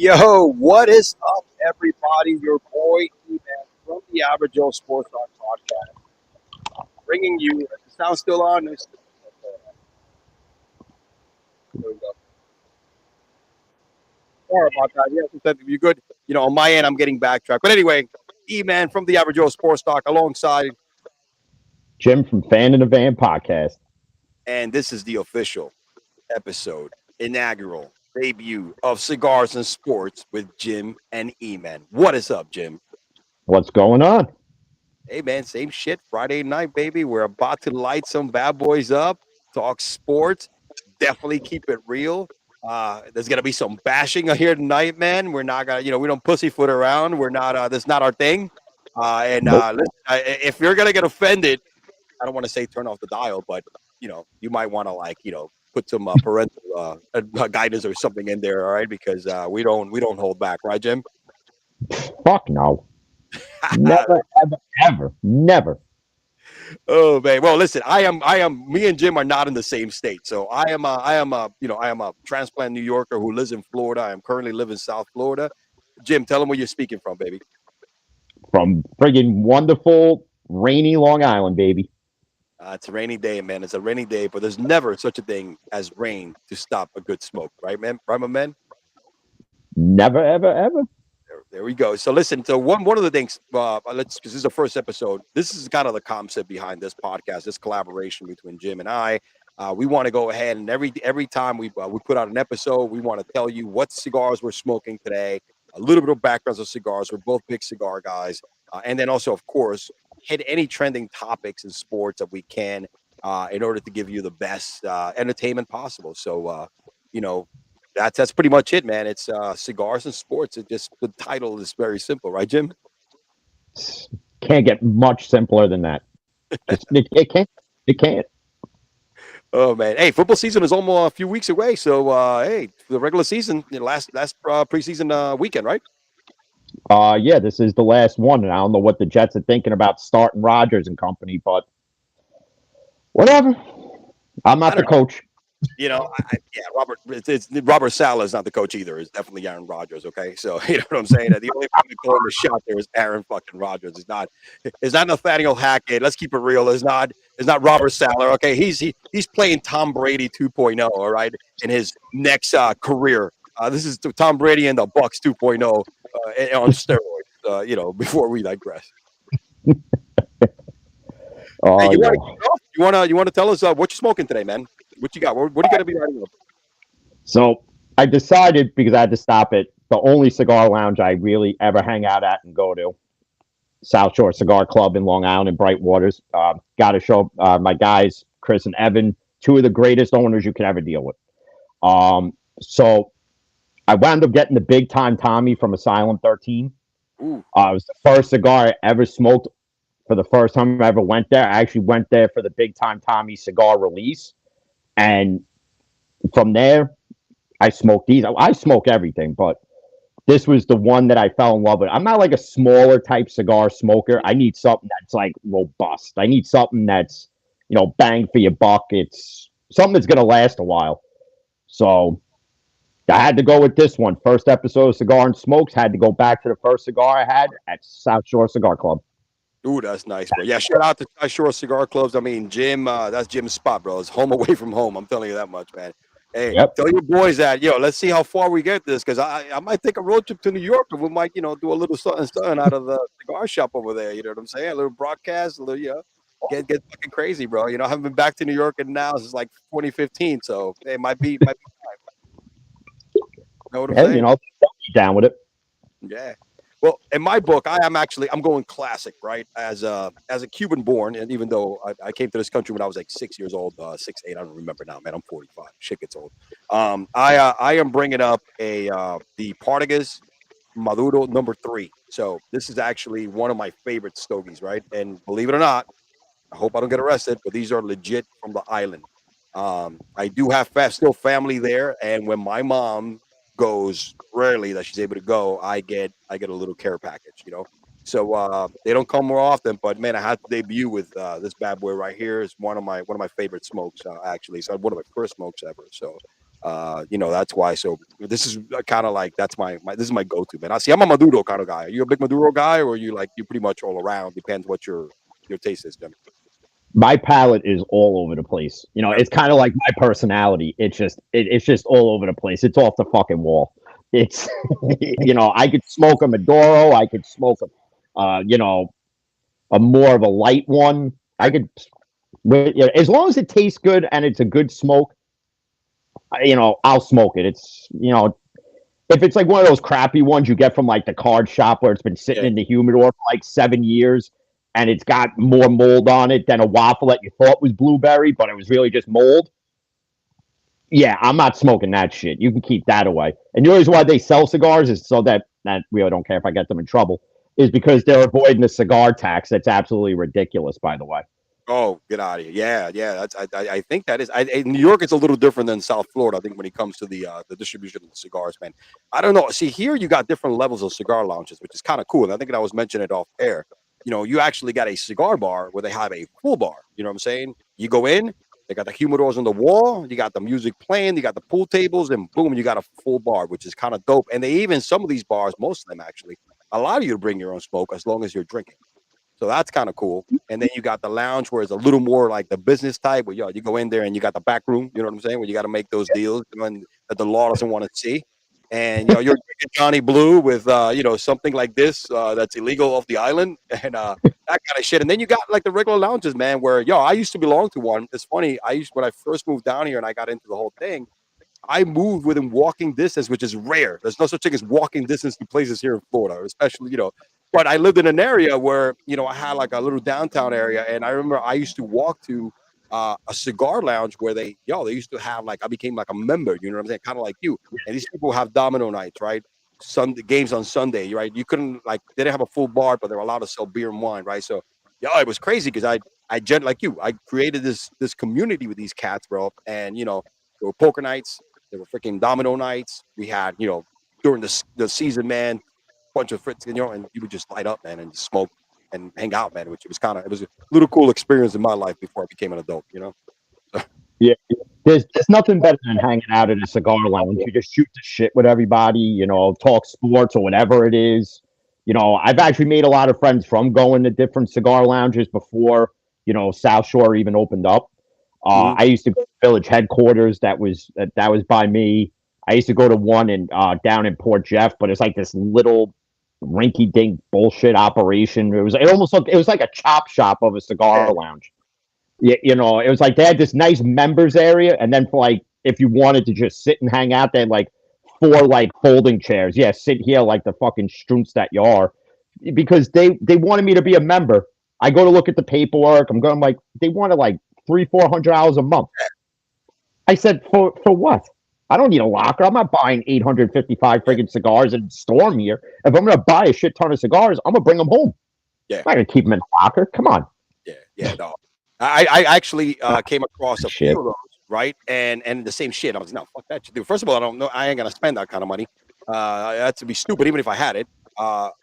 Yo, what is up, everybody? Your boy E-Man from the Average Joe Sports Talk Podcast, bringing you. Is the sound still on? There we go. Sorry about that. Yeah, just said if you're good. On my end, I'm getting backtracked. But anyway, E-Man from the Average Joe Sports Talk alongside, Jim from Fan in the Van podcast. and this is the official episode, inaugural debut of Cigars and Sports with Jim and E-Man. What is up, Jim? What's going on? Hey man, same shit. Friday night, baby. We're about to light some bad boys up, talk sports, definitely keep it real. There's gonna be some bashing here tonight, man. We're not gonna, we don't pussyfoot around. We're not. That's not our thing. Nope. Listen, if you're gonna get offended, I don't want to say turn off the dial, but you might want to put some parental guidance or something in there, all right? Because we don't hold back, right, Jim? Fuck no. Never, ever, ever. Never. Oh man. Well, listen, me and Jim are not in the same state. So I am a transplant New Yorker who lives in Florida. I am currently living in South Florida. Jim, tell them where you're speaking from, baby. From friggin' wonderful, rainy Long Island, baby. It's a rainy day, man. It's a rainy day, but there's never such a thing as rain to stop a good smoke, right, man? Right, my man? Never, ever, ever. There we go. So listen, so one of the things, because this is the first episode. This is kind of the concept behind this podcast, this collaboration between Jim and I. We want to go ahead and every time we put out an episode, we want to tell you what cigars we're smoking today, a little bit of backgrounds of cigars. We're both big cigar guys, and then also, of course, hit any trending topics in sports that we can in order to give you the best entertainment possible. So, you know, that's pretty much it, man. It's cigars and sports. It just the title is very simple, right, Jim? Can't get much simpler than that. It can't. It can't. Oh man, hey, football season is almost a few weeks away. So hey, the regular season, last preseason weekend, right? Yeah, this is the last one, and I don't know what the Jets are thinking about starting Rodgers and company, but whatever. I'm I not the don't know. coach. Yeah, It's Robert Saleh is not the coach either. It's definitely Aaron Rodgers. Okay, so you know what I'm saying. The only one calling the shot there is Aaron fucking Rodgers. It's not Nathaniel Hackett. Let's keep it real. It's not Robert Saleh. Okay, he's playing Tom Brady 2.0. All right, in his next career. This is Tom Brady and the Bucks 2.0 on steroids. Before we digress. Hey, Oh you yeah. want to kick off? You want to tell us what you're smoking today, man? What you got? What are you gonna be writing up? So I decided because I had to stop at the only cigar lounge I really ever hang out at and go to, South Shore Cigar Club in Long Island in Bright Waters. Got to show my guys, Chris and Evan, two of the greatest owners you can ever deal with. So I wound up getting the Big Time Tommy from Asylum 13. Ooh, It was the first cigar I ever smoked for the first time I ever went there. I actually went there for the Big Time Tommy cigar release. And from there, I smoked these. I smoke everything, but this was the one that I fell in love with. I'm not like a smaller type cigar smoker. I need something that's like robust. I need something that's, bang for your buck. It's something that's going to last a while. So I had to go with this one. First episode of Cigar and Smokes. Had to go back to the first cigar I had at South Shore Cigar Club. ooh, that's nice, bro. Yeah, shout out to Shore Cigar Clubs. I mean, Jim, that's Jim's spot, bro. It's home away from home. I'm telling you that much, man. Hey, Yep. tell your boys that, let's see how far we get this, because I might take a road trip to New York, and we might, do a little something out of the cigar shop over there. You know what I'm saying? A little broadcast, a little, get fucking crazy, bro. I haven't been back to New York and now since like 2015, so it might be know what I'm Hey, saying? down with it. Yeah. Well, in my book, I'm going classic, right? As a Cuban born, and even though I came to this country when I was like 6 years old, 6, 8, I don't remember now, man. I'm 45. Shit gets old. I am bringing up the Partagas Maduro #3. So this is actually one of my favorite stogies, right? And believe it or not, I hope I don't get arrested, but these are legit from the island. I do have still family there, and when my mom goes, rarely that she's able to go, I get a little care package. So they don't come more often, but man, I had to debut with this bad boy right here. Is one of my favorite smokes actually. So one of my first smokes ever. So That's why. So this is kind of like that's this is my go-to, man. I see I'm a Maduro kind of guy. Are you a big Maduro guy, or are you pretty much all around? Depends what your taste is, Jim. My palate is all over the place. It's kind of like my personality. It's just all over the place. It's off the fucking wall. It's I could smoke a Maduro. I could smoke a more of a light one. I could, as long as it tastes good and it's a good smoke. I'll smoke it. If it's like one of those crappy ones you get from like the card shop where it's been sitting Yeah. in the humidor for like 7 years and it's got more mold on it than a waffle that you thought was blueberry, but it was really just mold. Yeah, I'm not smoking that shit. You can keep that away. And the reason why they sell cigars is so that really don't care if I get them in trouble, is because they're avoiding the cigar tax. That's absolutely ridiculous, by the way. Oh, get out of here! Yeah. I think that is. In New York, it's a little different than South Florida. I think when it comes to the distribution of the cigars, man. I don't know. See, here you got different levels of cigar lounges, which is kind of cool. And I think that I was mentioning it off air. You actually got a cigar bar where they have a full bar. You know what I'm saying? You go in, they got the humidors on the wall, you got the music playing, you got the pool tables, and boom, you got a full bar, which is kind of dope. And they even some of these bars, most of them actually, allow you to bring your own smoke as long as you're drinking. So that's kind of cool. And then you got the lounge where it's a little more like the business type where you go in there and you got the back room, you know what I'm saying? Where you got to make those deals and that the law doesn't want to see. And you're drinking Johnny Blue with something like this that's illegal off the island and that kind of shit. And then you got like the regular lounges, man, where I used to belong to one. It's funny, when I first moved down here and I got into the whole thing, I moved within walking distance, which is rare. There's no such thing as walking distance to places here in Florida, especially, but I lived in an area where, I had like a little downtown area. And I remember I used to walk to a cigar lounge where they used to have like, I became like a member, you know what I'm saying? Kind of like you. And these people have domino nights, right? Sunday games on Sunday, right? You couldn't they didn't have a full bar, but they were allowed to sell beer and wine, right? So, it was crazy because like you, I created this community with these cats, bro. And, there were poker nights. There were freaking domino nights. We had, during the season, man, bunch of fritz, and you would just light up, man, and smoke and hang out, man. Which it was a little cool experience in my life before I became an adult. Yeah, there's nothing better than hanging out at a cigar lounge. You just shoot the shit with everybody, talk sports or whatever it is. I've actually made a lot of friends from going to different cigar lounges before, South Shore even opened up. Mhm. I used to go to Village headquarters. That was by me. I used to go to one in down in Port Jeff, but it's like this little rinky-dink bullshit operation. It was like a chop shop of a Yeah, cigar lounge. Yeah, it was like they had this nice members area, and then for like if you wanted to just sit and hang out, they had like four like folding chairs. Yeah, sit here like the fucking strunts that you are, because they wanted me to be a member. I go to look at the paperwork. I'm like they wanted like $300-400 a month. I said for what? I don't need a locker. I'm not buying 855 yeah, friggin' cigars and store them here. If I'm gonna buy a shit ton of cigars, I'm gonna bring them home. yeah, I'm not gonna keep them in a locker. Come on. yeah. No, I actually came across a few Shit. of those, right? And the same shit. I was no, fuck that shit, dude. First of all, I don't know. I ain't gonna spend that kind of money. That's to be stupid. Even if I had it,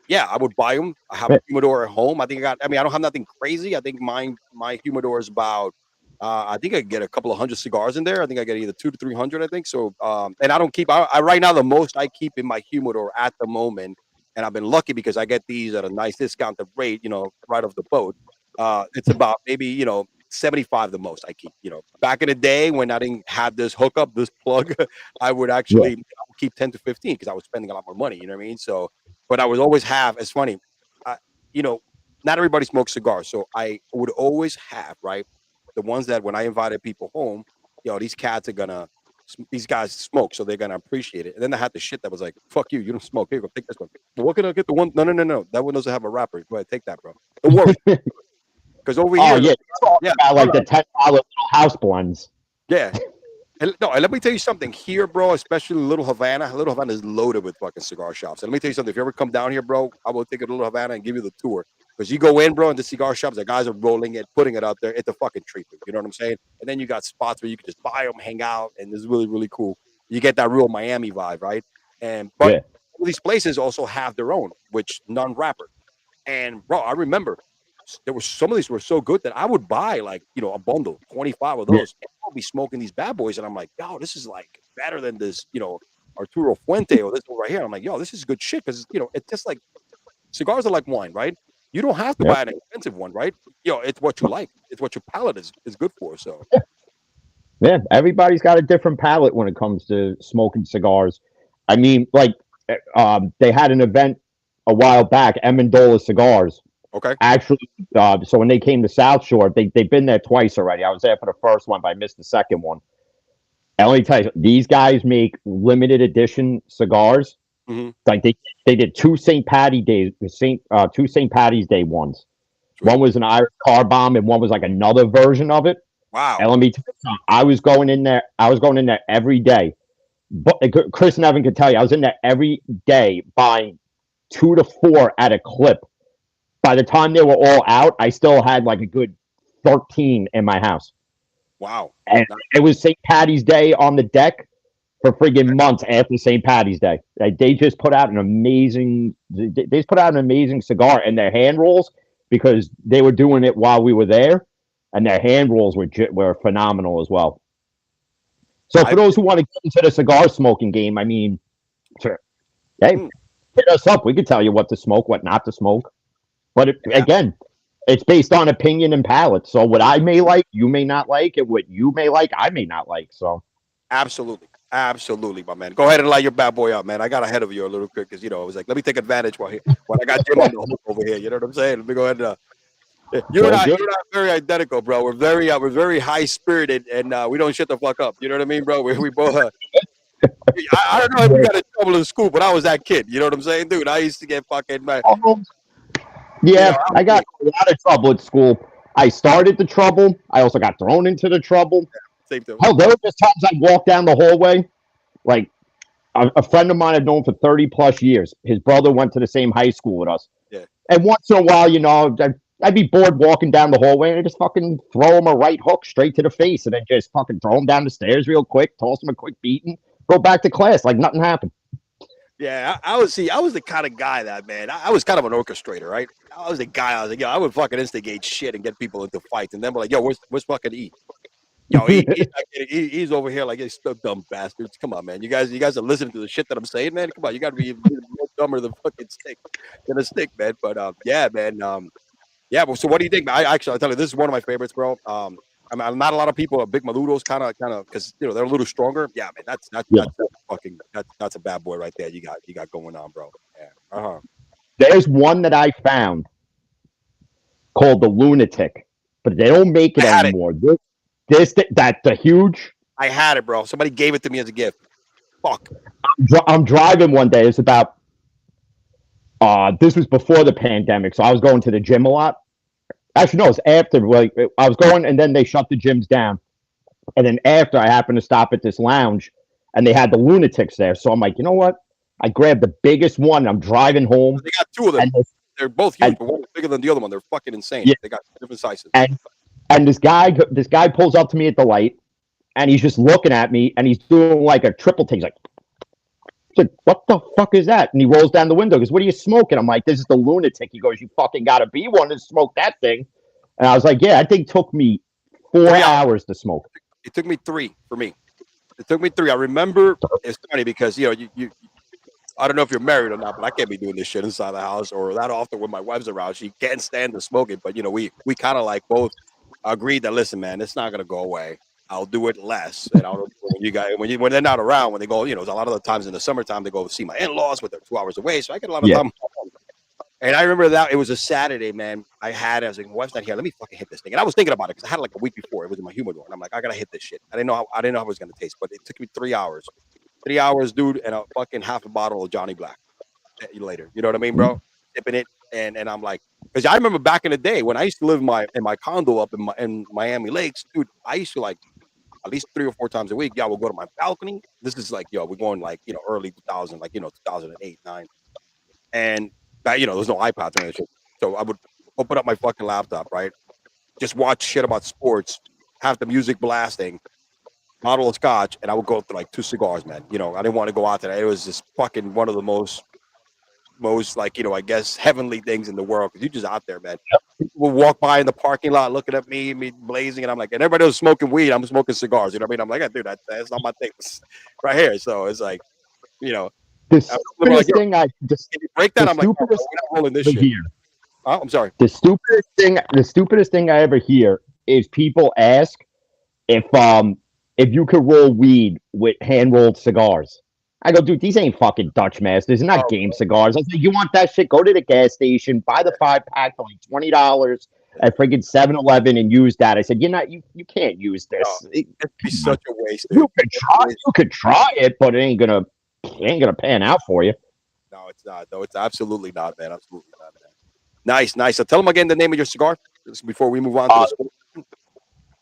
yeah, I would buy them. I have a humidor at home. I mean, I don't have nothing crazy. I think my humidor is about. I think I get a couple of hundred cigars in there. I think I get either 200 to 300. I think so. And I don't keep. Right now the most I keep in my humidor at the moment, and I've been lucky because I get these at a nice discounted rate. Right off the boat. It's about maybe 75 the most I keep. Back in the day when I didn't have this hookup, this plug, I would Yeah. actually keep 10 to 15 because I was spending a lot more money. You know what I mean? So, but I would always have. It's funny, I, you know, not everybody smokes cigars, so I would always have right the ones that when I invited people home, these cats are gonna. These guys smoke, so they're gonna appreciate it. And then I had the shit that was like, "Fuck you, you don't smoke. Here, go take this one." Well, what can I get? The one? No, no, no, no. That one doesn't have a wrapper. Go ahead, take that, bro. Don't worry. Because over Oh here, yeah, you're talking yeah, about like the $10 little house blends. yeah. And let me tell you something here, bro. Especially Little Havana. Little Havana is loaded with fucking cigar shops. And let me tell you something. If you ever come down here, bro, I will take you to Little Havana and give you the tour. Because you go in, bro, in the cigar shops, the guys are rolling it, putting it out there. It's a fucking treat, dude. You know what I'm saying? And then you got spots where you can just buy them, hang out, and it's really, really cool. You get that real Miami vibe, right? But Yeah, all these places also have their own, which non-wrapper. And bro, I remember there were some of these were so good that I would buy like a bundle, 25 of yeah, those. I'll be smoking these bad boys, and I'm like, yo, this is like better than this, Arturo Fuente or this one right here. I'm like, yo, this is good shit because it's just like cigars are like wine, right? You don't have to Yep. buy an expensive one, right? It's what you like. It's what your palate is good for. So Yeah, everybody's got a different palate when it comes to smoking cigars. I mean, like, they had an event a while back, Amendola Cigars. okay, Actually, so when they came to South Shore, they've been there twice already. I was there for the first one, but I missed the second one. And let me tell you, these guys make limited edition cigars. mm-hmm. Like they did two St. Patty days, two St. Patty's Day ones. Sweet. One was an Irish car bomb, and one was like another version of it. Wow. And let me tell you something, I was going in there every day. But Chris and Evan could tell you, I was in there every day buying 2 to 4 at a clip. By the time they were all out, I still had like a good 13 in my house. Wow. And it was St. Patty's Day on the deck for friggin' months after St. Patty's Day. Like, they just put out an amazing cigar, and their hand rolls, because they were doing it while we were there, and their hand rolls were phenomenal as well. So for those who want to get into the cigar smoking game, I mean, sure, hey, hit us up. We could tell you what to smoke, what not to smoke. But again, it's based on opinion and palate. So what I may like, you may not like, and what you may like, I may not like. So absolutely, my man. Go ahead and light your bad boy up, man. I got ahead of you a little quick because I was like, let me take advantage while I got Jim on the hook over here. You know what I'm saying? Let me go ahead and. You're not very identical, bro. We're very high spirited, and we don't shut the fuck up. You know what I mean, bro? We both. I don't know if we got in trouble in school, but I was that kid. You know what I'm saying, dude? I used to get fucking mad. Yeah, I got a lot of trouble at school. I started the trouble. I also got thrown into the trouble. Same thing. Hell, there were just times I'd walk down the hallway. Like, a friend of mine I've known for 30 plus years. His brother went to the same high school with us. Yeah. And once in a while, I'd be bored walking down the hallway, and I just fucking throw him a right hook straight to the face, and then just fucking throw him down the stairs real quick, toss him a quick beating, go back to class like nothing happened. Yeah, I was the kind of guy that, man, I was kind of an orchestrator, right? I was the guy. I was like, yo, I would fucking instigate shit and get people into fights, and then we're like, yo, where's fucking E? Yo, he's over here like, he's dumb bastards. Come on, man. You guys are listening to the shit that I'm saying, man. Come on, you got to be more dumber than fucking a stick, man. But yeah, man. Yeah. Well, so what do you think? I'll tell you, this is one of my favorites, bro. I mean, not a lot of people are big Maludos, kind of, because they're a little stronger. Yeah, man. That's a bad boy right there. You got going on, bro. Yeah. There's one that I found called the Lunatic, but they don't make it anymore. That's the huge. I had it, bro. Somebody gave it to me as a gift. Fuck. I'm driving one day. It's about. This was before the pandemic, so I was going to the gym a lot. Actually, no, it was after. Like, I was going, and then they shut the gyms down. And then after, I happened to stop at this lounge, and they had the Lunatics there. So I'm like, you know what? I grabbed the biggest one. And I'm driving home. They got 2 of them. They're both huge, but one is bigger than the other one. They're fucking insane. Yeah. They got different sizes. And this guy pulls up to me at the light, and he's just looking at me, and he's doing like a triple take. He's like, what the fuck is that? And he rolls down the window. He goes, what are you smoking? I'm like, this is the Lunatic. He goes, you fucking gotta be one to smoke that thing. And I was like, yeah, I think it took me 4 hours to smoke. It took me 3 for me. It took me 3. I remember, it's funny because you I don't know if you're married or not, but I can't be doing this shit inside the house or that often when my wife's around. She can't stand to smoke it, but we kind of like both agreed that, listen, man, it's not gonna go away. I'll do it less, and I'll when they're not around, when they go, a lot of the times in the summertime they go see my in-laws, but they're 2 hours away, so I get a lot of time. And I remember that it was a Saturday, man. I was like, my wife's not here. Let me fucking hit this thing. And I was thinking about it because I had it like a week before. It was in my humidor, and I'm like, I gotta hit this shit. I didn't know how it was gonna taste, but it took me 3 hours. 3 hours, dude, and a fucking half a bottle of Johnny Black. Later, you know what I mean, bro? Sipping it, and I'm like, because I remember back in the day when I used to live in my condo up in Miami Lakes, dude. I used to like at least 3 or 4 times a week. Yeah, we'll go to my balcony. This is like, we're going like early 2000, like 2008, 9, and that there's no iPads or anything. So I would open up my fucking laptop, right? Just watch shit about sports, have the music blasting, bottle of scotch, and I would go through like 2 cigars, man. I didn't want to go out to that. It was just fucking one of the most most like, I guess heavenly things in the world because you're just out there, man. People will walk by in the parking lot looking at me blazing, and I'm like, and everybody was smoking weed. I'm smoking cigars. You know what I mean? I'm like, dude, that's not my thing. Right here. So it's like, you know, The people are like, stupidest yo, thing I just can you break the that? I'm like, no, bro, stupidest we're not rolling this thing I shit. hear. Oh, I'm sorry. The stupidest thing I ever hear is people ask if you could roll weed with hand rolled cigars. I go, dude, these ain't fucking Dutch Masters. They're not Oh, game cigars. I say, you want that shit? Go to the gas station, buy the 5-pack for like $20 at friggin' 7-Eleven and use that. I said, you can't use no, this. it'd be such a waste, dude. You could try it, but it ain't gonna pan out for you. No, it's not. No, it's absolutely not, man. Absolutely not, man. Nice, nice. So tell them again the name of your cigar before we move on to Uh, the sport.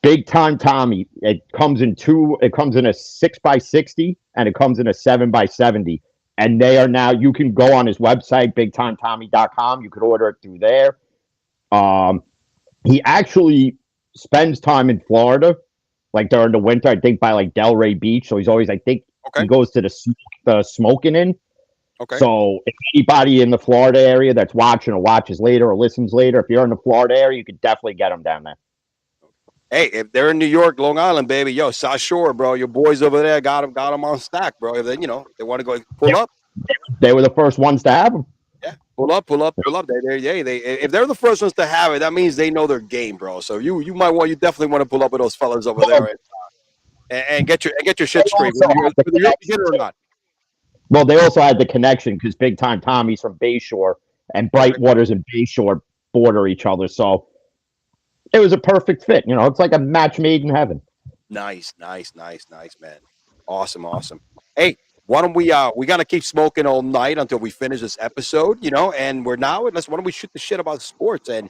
Big Time Tommy. It comes in two. It comes in a 6x60 and it comes in a 7x70. And they are now. You can go on his website, bigtimetommy.com. You could order it through there. Um, he actually spends time in Florida, like during the winter. I think by like Delray Beach. So he's always. I think he Okay. goes to the smoking in. Okay. So if anybody in the Florida area that's watching or watches later or listens later, if you're in the Florida area, you could definitely get them down there. Hey, if they're in New York, Long Island, baby, yo, South Shore, bro, your boys over there got them on stack, bro. If they, they want to go pull up, They were the first ones to have them. yeah, pull up, pull up, pull up. They if they're the first ones to have it, that means they know their game, bro. So you definitely want to pull up with those fellas over there and get your shit straight, Also had the whether you're a beginner or not. Well, they also had the connection because Big Time Tommy's from Bayshore and Okay. Brightwaters and Bayshore border each other. So it was a perfect fit. It's like a match made in heaven. Nice, nice, nice, nice, man. Awesome, awesome. Hey, why don't we gotta keep smoking all night until we finish this episode, and why don't we shoot the shit about sports? And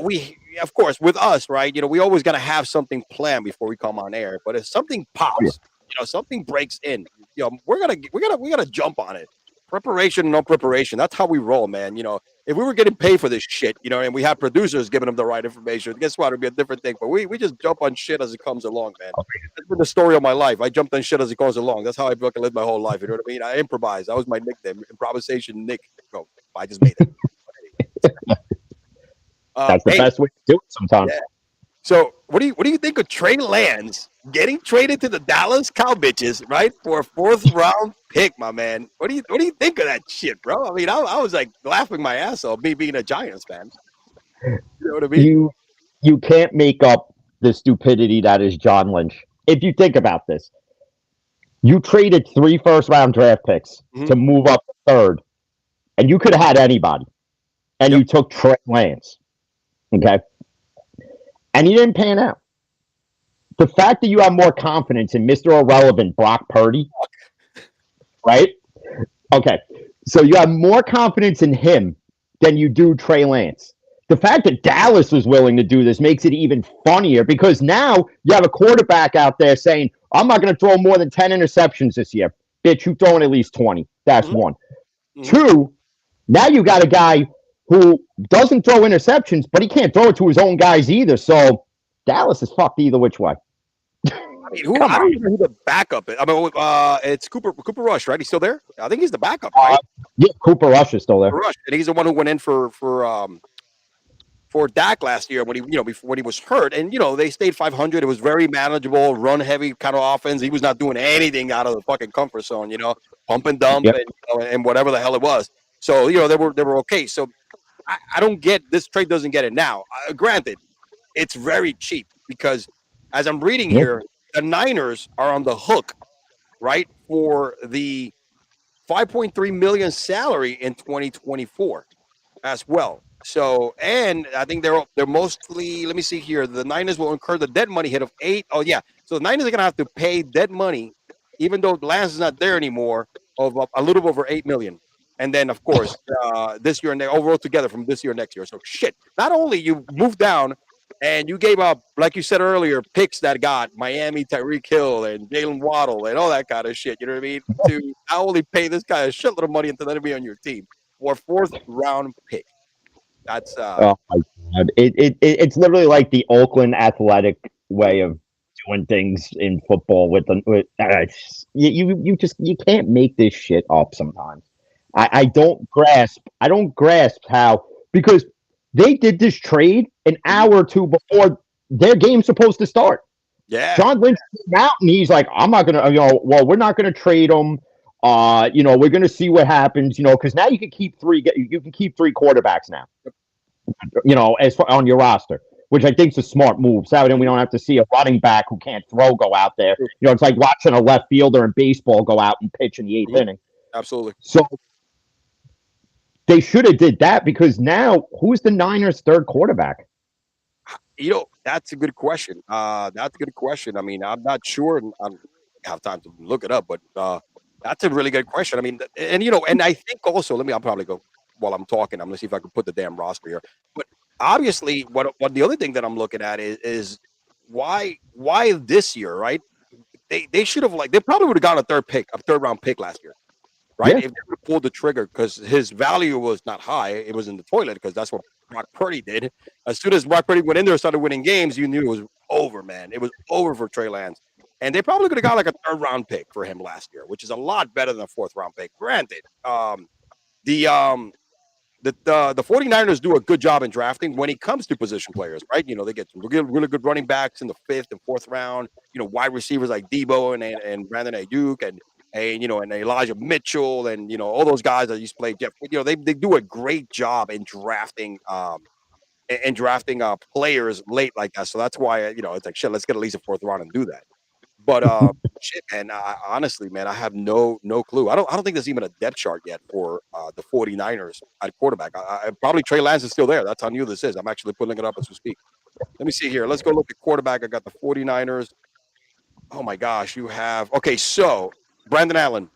we of course with us, right? We always gotta have something planned before we come on air. But if something pops, something breaks in, we gotta jump on it. Preparation, no preparation. That's how we roll, man. If we were getting paid for this shit, and we had producers giving them the right information, guess what? It'd be a different thing. But we just jump on shit as it comes along, man. That's been the story of my life. I jumped on shit as it goes along. That's how I fucking lived my whole life. You know what I mean? I improvise. That was my nickname, improvisation Nick. Bro, I just made it. That's the Hey, best way to do it sometimes. yeah. So what do you think of Trey Lance getting traded to the Dallas Cowbitches, right, for a 4th-round pick, my man? What do you think of that shit, bro? I mean, I was like laughing my ass off, me being a Giants fan. You know what I mean? You can't make up the stupidity that is John Lynch. If you think about this, you traded 3 first-round draft picks to move up to 3rd, and you could have had anybody, and you took Trey Lance. Okay. And he didn't pan out. The fact that you have more confidence in Mr. Irrelevant Brock Purdy, right? Okay. So you have more confidence in him than you do Trey Lance. The fact that Dallas was willing to do this makes it even funnier because now you have a quarterback out there saying, I'm not going to throw more than 10 interceptions this year. Bitch, you throwing at least 20. That's one. 2, now you got a guy who doesn't throw interceptions, but he can't throw it to his own guys either. So Dallas is fucked either which way. I mean, I don't even know who the backup is. I mean, it's Cooper Rush, right? He's still there. I think he's the backup, right? Yeah, Cooper Rush is still there. Rush, and he's the one who went in for Dak last year when he before when he was hurt, and they stayed 500. It was very manageable, run heavy kind of offense. He was not doing anything out of the fucking comfort zone, pump and dump and whatever the hell it was. So they were okay. So I don't get this trade. Doesn't get it now. Granted, it's very cheap because as I'm reading here, the Niners are on the hook, right, for the 5.3 million salary in 2024 as well. So, and I think they're mostly. Let me see here. The Niners will incur the dead money hit of 8. Oh yeah, so the Niners are gonna have to pay dead money, even though Lance is not there anymore, of a little over 8 million. And then of course this year and overall together from this year next year. So shit. Not only you moved down and you gave up, like you said earlier, picks that got Miami, Tyreek Hill, and Jalen Waddle, and all that kind of shit. You know what I mean? To not only pay this guy a shitload of money and to let him be on your team for a 4th-round pick. That's oh my God. It's literally like the Oakland Athletic way of doing things in football. You can't make this shit up sometimes. I don't grasp how, because they did this trade an hour or two before their game's supposed to start. Yeah. John Lynch came out and he's like, I'm not gonna, well, we're not gonna trade him. We're gonna see what happens, because now you can keep three quarterbacks now, as far on your roster, which I think is a smart move. So then we don't have to see a running back who can't throw go out there. It's like watching a left fielder in baseball go out and pitch in the 8th inning. Absolutely. So they should have did that, because now who's the Niners' third quarterback? That's a good question. That's a good question. I mean, I'm not sure, and I don't have time to look it up, but that's a really good question. I mean, and I think also, I'll probably go while I'm talking. I'm gonna see if I can put the damn roster here. But obviously, what the other thing that I'm looking at is why this year, right? They should have, they probably would have gotten a third round pick last year, right? Yeah. If they would have pulled the trigger, because his value was not high, it was in the toilet, because that's what Brock Purdy did. As soon as Brock Purdy went in there and started winning games, you knew it was over, man. It was over for Trey Lance. And they probably could have got like a third round pick for him last year, which is a lot better than a fourth round pick. Granted, the 49ers do a good job in drafting when it comes to position players, right? They get some really good running backs in the fifth and fourth round. Wide receivers like Debo and Brandon Ayuk and Elijah Mitchell and all those guys that used to play Jeff. They do a great job in drafting players late like that. So that's why it's like, shit, let's get at least a fourth round and do that. But shit, man, honestly, man, I have no clue. I don't think there's even a depth chart yet for the 49ers at quarterback. Probably Trey Lance is still there. That's how new this is. I'm actually pulling it up as we speak. Let me see here. Let's go look at quarterback. I got the 49ers. Oh my gosh, you have so Brandon Allen.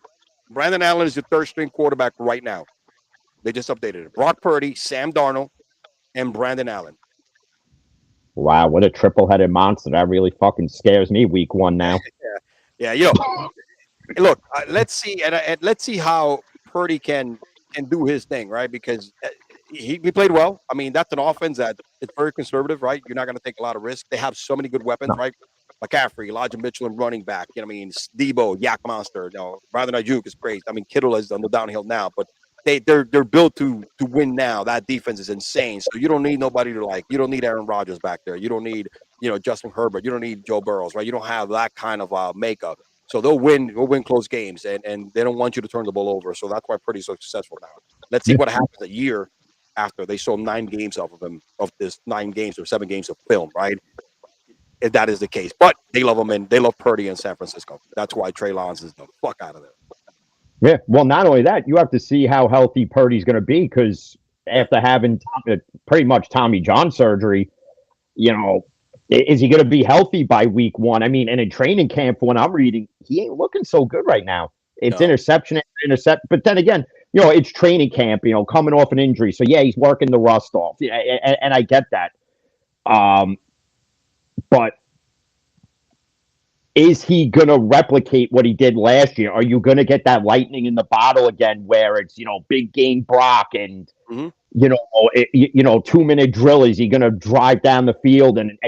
Brandon Allen is the third string quarterback right now. They just updated it. Brock Purdy, Sam Darnold, and Brandon Allen. Wow, what a triple-headed monster. That really fucking scares me week one now. Yeah. Look, let's see, and let's see how Purdy can do his thing, right? Because he played well. I mean, that's an offense that it's very conservative, right? You're not going to take a lot of risk. They have so many good weapons, right? McCaffrey, Elijah Mitchell, and running back. Debo, Yak Monster. Brandon Ayuk is crazy. I mean, Kittle is on the downhill now, but they're built to win now. That defense is insane. So you don't need nobody you don't need Aaron Rodgers back there. You don't need, Justin Herbert. You don't need Joe Burrows, right? You don't have that kind of makeup. So they'll win close games, and they don't want you to turn the ball over. So that's why Purdy's so successful now. Let's see what happens a year after they saw 9 games of him, of this 9 games or 7 games of film, right? If that is the case. But they love him, and they love Purdy in San Francisco. That's why Trey Lance is the fuck out of there. Yeah, well, not only that, you have to see how healthy Purdy's going to be, because after having pretty much Tommy John surgery, is he going to be healthy by week one? I mean, and in training camp, when I'm reading, he ain't looking so good right now. It's interception, but then again, it's training camp, coming off an injury. So yeah, he's working the rust off. Yeah, and I get that. But is he going to replicate what he did last year? Are you going to get that lightning in the bottle again, where it's, big game Brock and, 2-minute drill? Is he going to drive down the field and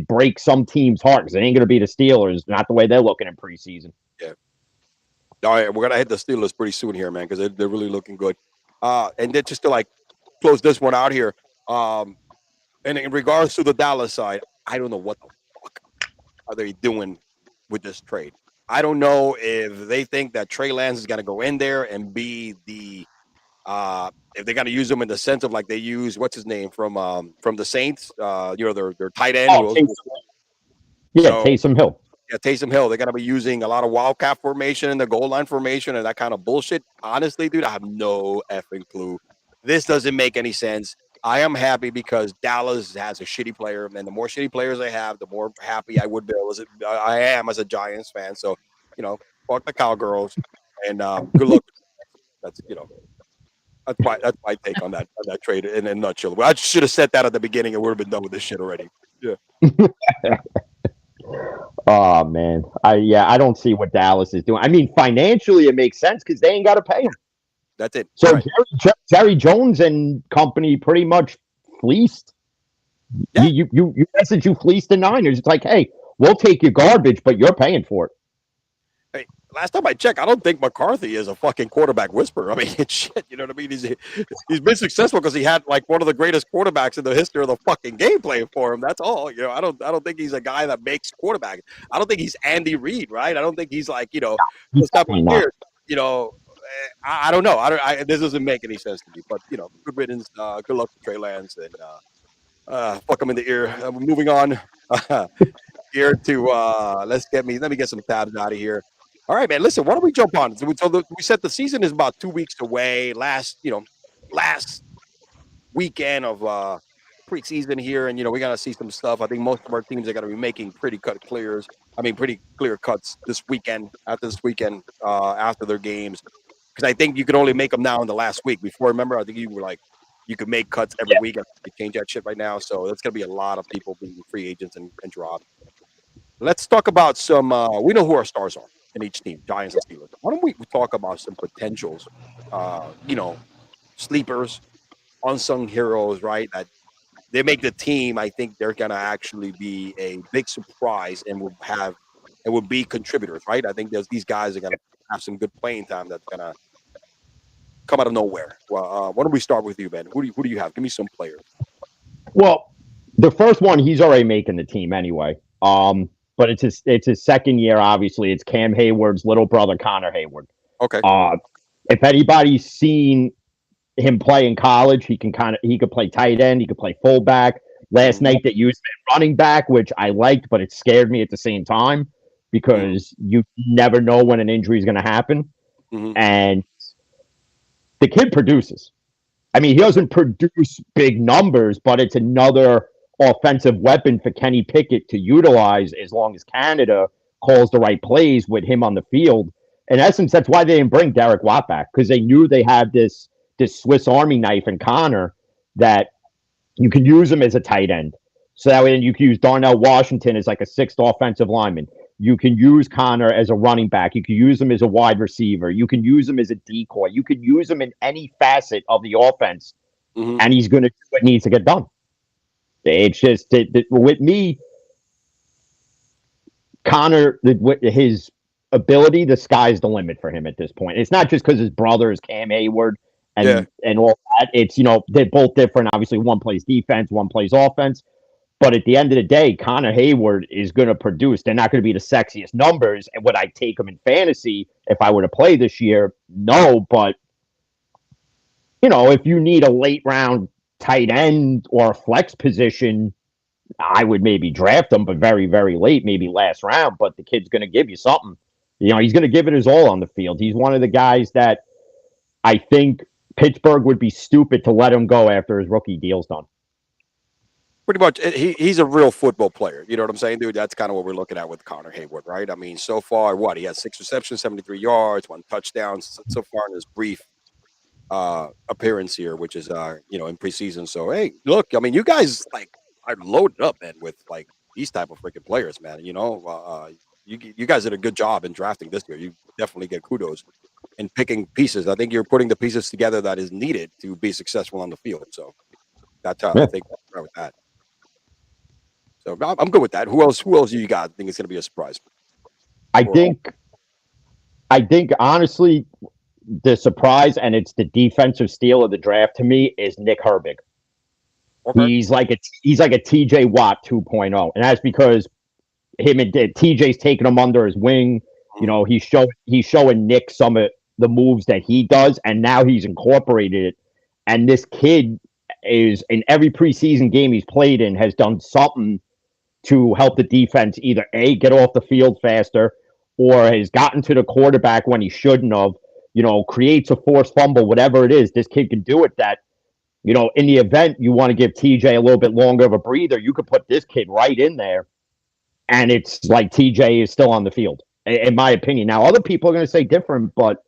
break some team's heart? Because it ain't going to be the Steelers, not the way they're looking in preseason. Yeah. All right, we're going to hit the Steelers pretty soon here, man, because they're really looking good. And then just to close this one out here, and in regards to the Dallas side, I don't know what the fuck are they doing with this trade. I don't know if they think that Trey Lance is going to go in there and be the if they're going to use him in the sense of like they use what's his name from the Saints, their tight end. Taysom Hill. Yeah, Taysom Hill. They're going to be using a lot of wildcat formation and the goal line formation and that kind of bullshit. Honestly, dude, I have no effing clue. This doesn't make any sense. I am happy because Dallas has a shitty player, and the more shitty players they have, the more happy I would be. I am as a Giants fan. So, fuck the Cowgirls, and good luck. That's that's my take on that trade in a nutshell. I should have said that at the beginning, and we would have been done with this shit already. Yeah. Oh man, I don't see what Dallas is doing. I mean, financially, it makes sense because they ain't got to pay him. That's it. So right. Jerry Jones and company pretty much fleeced. Yeah. You message you fleeced the Niners. It's like, hey, we'll take your garbage, but you're paying for it. Hey, last time I checked, I don't think McCarthy is a fucking quarterback whisperer. I mean, it's shit. You know what I mean? He's been successful because he had like one of the greatest quarterbacks in the history of the fucking game playing for him. That's all. You know, I don't think he's a guy that makes quarterback. I don't think he's Andy Reid, right? I don't think he's like He's those type of definitely not. players. You know, I don't know. This doesn't make any sense to me. But good riddance. Good luck to Trey Lance and fuck him in the ear. Moving on. Here to let me get some tabs out of here. All right, man. Listen, why don't we jump on? We said the season is about 2 weeks away. Last weekend of preseason here, and we're gonna see some stuff. I think most of our teams are gonna be making pretty clear cuts this weekend. After this weekend, after their games, because I think you could only make them now in the last week. Before, remember, I think you were like you could make cuts every Yeah. week. They change that shit right now, so that's gonna be a lot of people being free agents and dropped. Let's talk about some. We know who our stars are in each team, Giants and Steelers. Why don't we talk about some potentials? Sleepers, unsung heroes, right? That they make the team. I think they're gonna actually be a big surprise and will be contributors, right? I think these guys are gonna have some good playing time. That's gonna come out of nowhere. Well, why don't we start with you, Ben? Who do you have? Give me some players. Well, the first one, he's already making the team anyway. But it's his second year. Obviously, it's Cam Hayward's little brother, Connor Hayward. Okay. Uh, if anybody's seen him play in college, he could play tight end, he could play fullback. Last Mm-hmm. night they used him at running back, which I liked, but it scared me at the same time because you never know when an injury is going to happen. Mm-hmm. And the kid produces. I mean, he doesn't produce big numbers, but it's another offensive weapon for Kenny Pickett to utilize as long as Canada calls the right plays with him on the field. In essence, that's why they didn't bring Derek Watt back, because they knew they had this Swiss Army knife in Connor that you could use him as a tight end. So that way you can use Darnell Washington as like a sixth offensive lineman. You can use Connor as a running back. You can use him as a wide receiver. You can use him as a decoy. You can use him in any facet of the offense, Mm-hmm. and he's going to do what needs to get done. It's just with me, Connor, his ability, the sky's the limit for him at this point. It's not just because his brother is Cam Hayward and all that. It's they're both different. Obviously, one plays defense, one plays offense. But at the end of the day, Connor Hayward is going to produce. They're not going to be the sexiest numbers. And would I take him in fantasy if I were to play this year? No, but if you need a late round tight end or a flex position, I would maybe draft him, but very, very late, maybe last round. But the kid's going to give you something. He's going to give it his all on the field. He's one of the guys that I think Pittsburgh would be stupid to let him go after his rookie deal's done. Pretty much, he's a real football player. You know what I'm saying, dude? That's kind of what we're looking at with Connor Hayward, right? I mean, so far, he has 6 receptions, 73 yards, 1 touchdown so far in his brief appearance here, which is in preseason. So hey, look, I mean, you guys are loaded up, man, with like these type of freaking players, man. You guys did a good job in drafting this year. You definitely get kudos in picking pieces. I think you're putting the pieces together that is needed to be successful on the field. So that's how I think right with that. So I'm good with that. Who else do you got? I think it's going to be a surprise. I think honestly, the surprise, and it's the defensive steal of the draft to me, is Nick Herbig. Okay. He's like a TJ Watt 2.0, and that's because him and TJ's taking him under his wing. He's showing Nick some of the moves that he does, and now he's incorporated it. And this kid is in every preseason game he's played in has done something to help the defense either A, get off the field faster, or has gotten to the quarterback when he shouldn't have, creates a forced fumble, whatever it is. This kid can do it that, in the event you want to give TJ a little bit longer of a breather, you could put this kid right in there, and it's like TJ is still on the field, in my opinion. Now, other people are going to say different, but,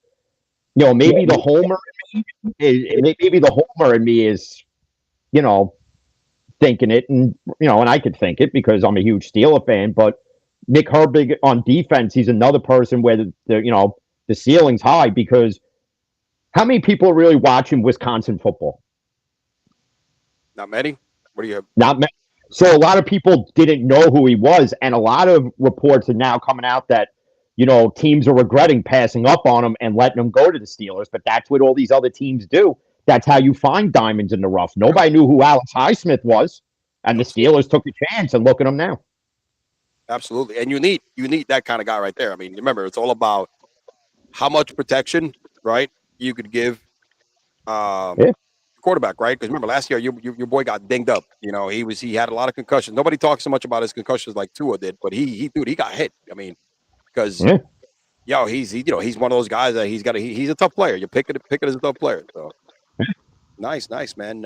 maybe the homer in me is, thinking it, and and I could think it because I'm a huge Steeler fan. But Nick Herbig on defense, he's another person where the ceiling's high, because how many people are really watching Wisconsin football? Not many. What do you have? Not many. So a lot of people didn't know who he was, and a lot of reports are now coming out that teams are regretting passing up on him and letting him go to the Steelers. But that's what all these other teams do. That's how you find diamonds in the rough. Nobody knew who Alex Highsmith was, and the Absolutely. Steelers took a chance. And look at him now. Absolutely. And you need that kind of guy right there. I mean, remember, it's all about how much protection, right, you could give Yeah. quarterback, right? Because remember last year your boy got dinged up. He had a lot of concussions. Nobody talks so much about his concussions like Tua did, but he got hit. I mean, because Yeah. he's one of those guys that he's a tough player. You pick it as a tough player. So nice, man.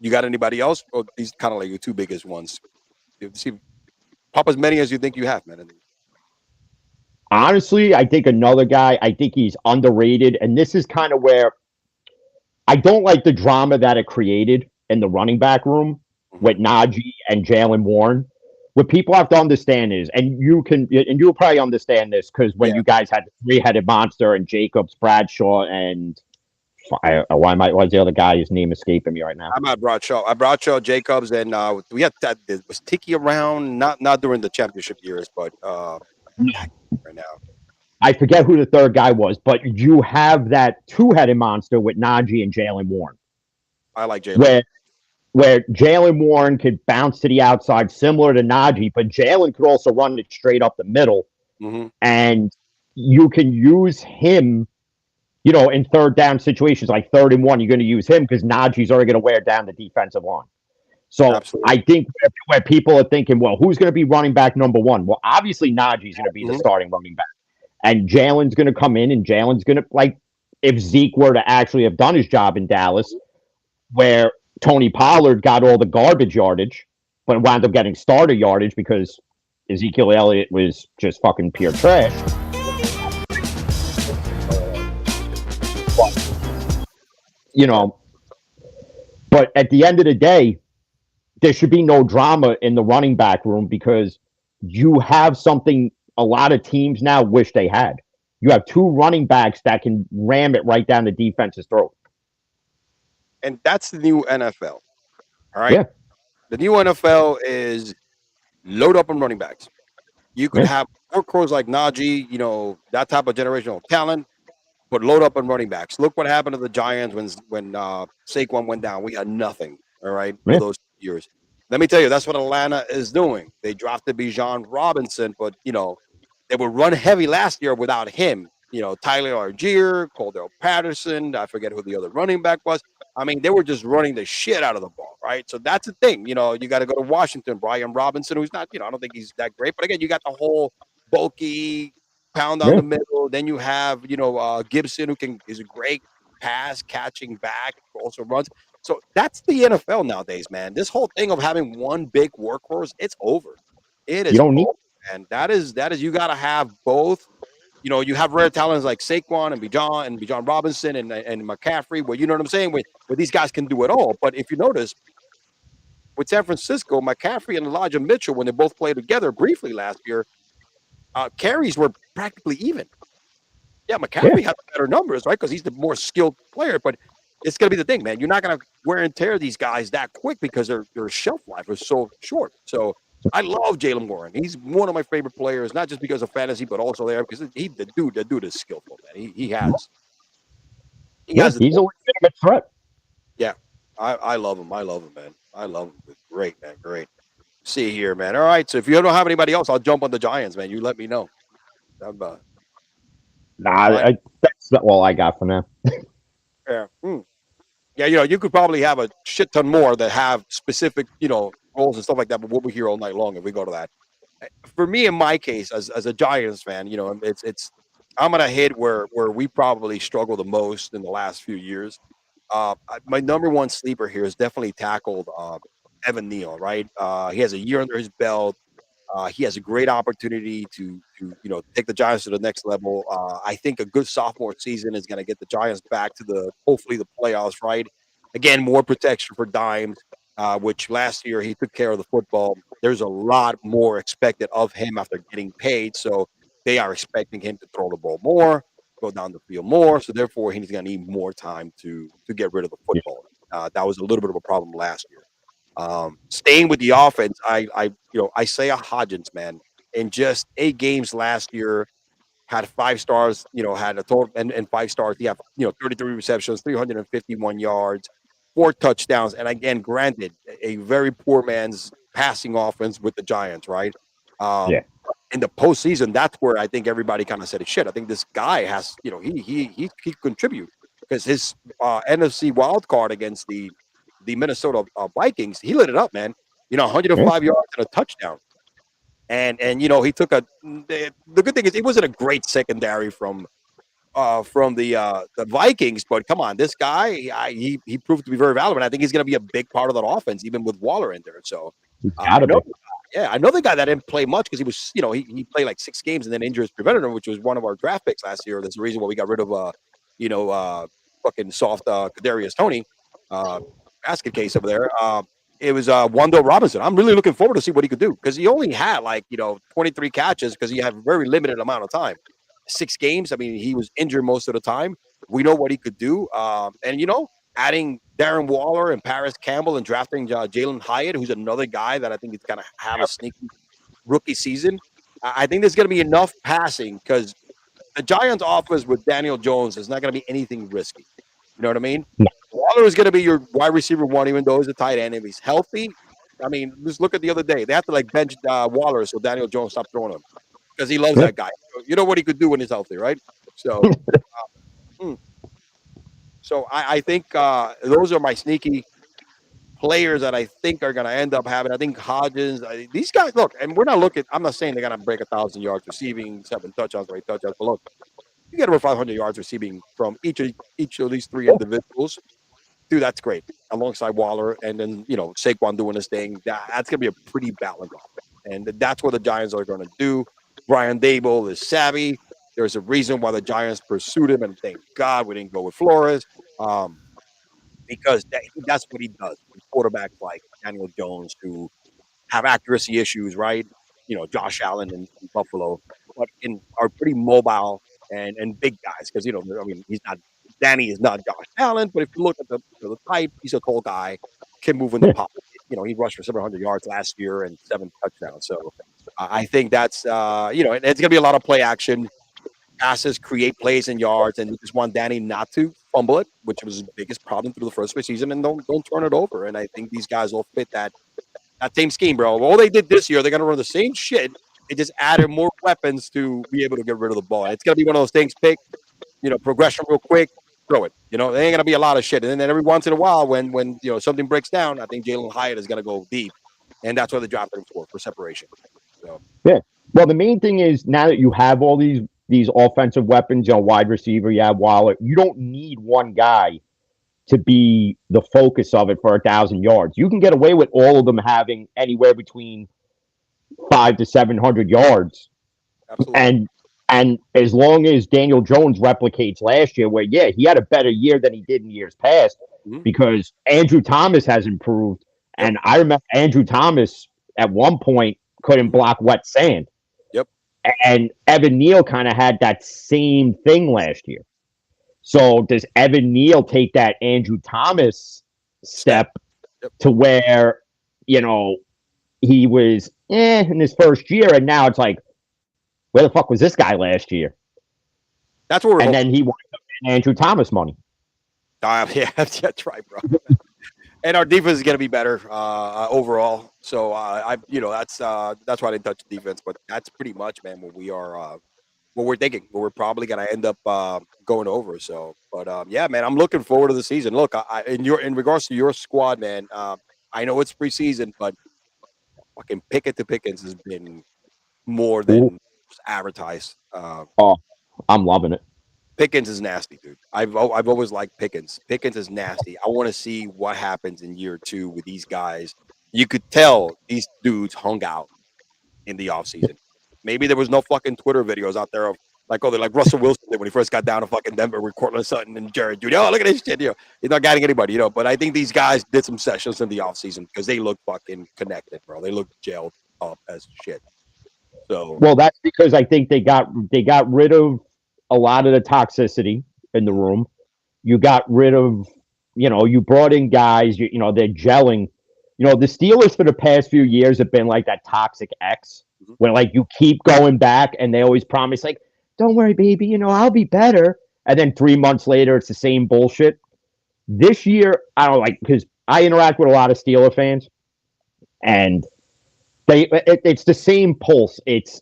You got anybody else? Well, these kind of like your two biggest ones. You see, pop as many as you think you have, man. Honestly, I think another guy, I think he's underrated. And this is kind of where I don't like the drama that it created in the running back room with Najee and Jalen Warren. What people have to understand is, and you'll probably understand this because when you guys had the three-headed monster and Jacobs, Bradshaw, and why's the other guy? His name escaping me right now. I'm at Bradshaw, Jacobs, and we had that. Was Tiki around? Not during the championship years, but right now. I forget who the third guy was, but you have that two-headed monster with Najee and Jalen Warren. I like Jalen. Where Jalen Warren could bounce to the outside, similar to Najee, but Jalen could also run it straight up the middle. Mm-hmm. And you can use him, in third down situations, like 3rd and 1, you're going to use him because Najee's already going to wear down the defensive line. So Absolutely. I think where people are thinking, well, who's going to be running back number 1? Well, obviously Najee's going to be the starting running back. And Jalen's going to come in, and Jalen's going to, if Zeke were to actually have done his job in Dallas, where Tony Pollard got all the garbage yardage, but wound up getting starter yardage because Ezekiel Elliott was just fucking pure trash. But at the end of the day, there should be no drama in the running back room because you have something a lot of teams now wish they had. You have 2 running backs that can ram it right down the defense's throat. And that's the new NFL. All right. Yeah. The new NFL is load up on running backs. You could have workhorses like Najee, that type of generational talent, but load up on running backs. Look what happened to the Giants when Saquon went down. We had nothing. All right, for those years. Let me tell you, that's what Atlanta is doing. They drafted Bijan Robinson, but they were run heavy last year without him. Tyler Algier, Cordell Patterson. I forget who the other running back was. I mean, they were just running the shit out of the ball, right? So that's the thing. You got to go to Washington. Brian Robinson, who's not, I don't think he's that great. But again, you got the whole bulky pound down the middle. Then you have, Gibson, who is a great pass catching back, also runs. So that's the NFL nowadays, man. This whole thing of having one big workhorse, it's over. It is over, and that is you got to have both. You have rare talents like Saquon and Bijan Robinson and McCaffrey, where you know what I'm saying, where these guys can do it all. But if you notice, with San Francisco, McCaffrey and Elijah Mitchell, when they both played together briefly last year, carries were practically even. Yeah, McCaffrey had better numbers, right? Because he's the more skilled player. But it's going to be the thing, man. You're not going to wear and tear these guys that quick because their shelf life is so short. So I love Jalen Warren. He's one of my favorite players, not just because of fantasy, but also there because the dude is skillful, man. He has. He's a legitimate threat. Yeah, I love him. I love him, man. I love him. Great, man. Great. See here, man. All right. So if you don't have anybody else, I'll jump on the Giants, man. You let me know. That's all I got for now. Yeah. Yeah, you could probably have a shit ton more that have specific, roles and stuff like that, but we'll be here all night long if we go to that. For me, in my case, as a Giants fan, it's I'm gonna hit where we probably struggle the most in the last few years. My number one sleeper here is definitely tackled Evan Neal, right? He has a year under his belt. He has a great opportunity to take the Giants to the next level. I think a good sophomore season is going to get the Giants back to hopefully the playoffs, right? Again, more protection for Dimes, which last year he took care of the football. There's a lot more expected of him after getting paid, so they are expecting him to throw the ball more, go down the field more. So therefore, he's going to need more time to get rid of the football. That was a little bit of a problem last year. Staying with the offense, Isaiah Hodgins, man. in just 8 games last year, had 5 stars, had a total and 5 stars. He had, 33 receptions, 351 yards, 4 touchdowns. And again, granted, a very poor man's passing offense with the Giants, right? Yeah. In the postseason, that's where I think everybody kind of said, "Shit, I think this guy has, he contribute," because his NFC wild card against the Minnesota Vikings, he lit it up, man. 105 yards and a touchdown. And he took the good thing is it wasn't a great secondary from the Vikings, but come on, this guy he proved to be very valuable, and I think he's going to be a big part of that offense, even with Waller in there. So He's I gotta know, be. I know the guy that didn't play much because he was, he played like 6 games and then injuries prevented him, which was one of our draft picks last year. That's the reason why we got rid of fucking soft Kadarius Toney, basket case over there. It was Wando Robinson. I'm really looking forward to see what he could do because he only had 23 catches because he had a very limited amount of time. 6 games. I mean, he was injured most of the time. We know what he could do. And adding Darren Waller and Paris Campbell and drafting Jalen Hyatt, who's another guy that I think is going to have a sneaky rookie season. I think there's going to be enough passing because the Giants' offense with Daniel Jones is not going to be anything risky. You know what I mean? No. Waller is going to be your wide receiver one, even though he's a tight end. If he's healthy, I mean, just look at the other day. They have to bench Waller so Daniel Jones stopped throwing him because he loves that guy. You know what he could do when he's healthy, right? So, I think those are my sneaky players that I think are going to end up having. I think Hodgins, these guys, look, and we're not looking. I'm not saying they're going to break 1,000 yards receiving, 7 touchdowns, 8 touchdowns. But look, you get over 500 yards receiving from each of these 3 individuals. Dude, that's great. Alongside Waller and then, Saquon doing his thing. That's going to be a pretty balanced offense. And that's what the Giants are going to do. Brian Dable is savvy. There's a reason why the Giants pursued him, and thank God we didn't go with Flores, because that's what he does. Quarterbacks like Daniel Jones who have accuracy issues, right? Josh Allen in Buffalo, but are pretty mobile and big guys because Danny is not Josh Allen, but if you look at the type, he's a tall guy, can move in the pocket. He rushed for 700 yards last year and 7 touchdowns. So I think that's it's going to be a lot of play action, passes, create plays and yards, and you just want Danny not to fumble it, which was his biggest problem through the first season, and don't turn it over. And I think these guys will fit that same scheme, bro. All they did this year, they're going to run the same shit. They just added more weapons to be able to get rid of the ball. And it's going to be one of those things, pick, progression real quick, throw it. There ain't going to be a lot of shit. And then every once in a while, when something breaks down, I think Jalen Hyatt is going to go deep. And that's what they drafted him for separation. So. Yeah. Well, the main thing is now that you have all these offensive weapons, wide receiver, you have Waller, you don't need one guy to be the focus of it for 1,000 yards. You can get away with all of them having anywhere between 500 to 700 yards. Absolutely. And as long as Daniel Jones replicates last year, where, he had a better year than he did in years past because Andrew Thomas has improved. Yep. And I remember Andrew Thomas at one point couldn't block wet sand. Yep. And Evan Neal kind of had that same thing last year. So does Evan Neal take that Andrew Thomas step to where, he was in his first year, and now it's like, where the fuck was this guy last year? That's what we're and then he wanted Andrew Thomas money. Yeah, that's right, bro. And our defense is going to be better overall. So that's why I didn't touch the defense. But that's pretty much, man, what we are, what we're thinking. What we're probably going to end up going over. So, but yeah, man, I'm looking forward to the season. Look, in regards to your squad, man, I know it's preseason, but fucking Pickett to Pickens has been more than advertised. I'm loving it. Pickens is nasty, dude. I've always liked Pickens. Pickens is nasty. I want to see what happens in year 2 with these guys. You could tell these dudes hung out in the offseason. Maybe there was no fucking Twitter videos out there of they're like Russell Wilson did when he first got down to fucking Denver with Cortland Sutton and Jared Judy. Oh, look at this shit. He's not guiding anybody, But I think these guys did some sessions in the offseason because they look fucking connected, bro. They look gelled up as shit. So well, that's because I think they got rid of a lot of the toxicity in the room. You got rid of, you brought in guys, they're gelling. The Steelers for the past few years have been like that toxic X. Mhm. when like you keep going back and they always promise like, don't worry, baby, I'll be better. And then 3 months later, it's the same bullshit. This year, I don't like because I interact with a lot of Steeler fans, and it's the same pulse. It's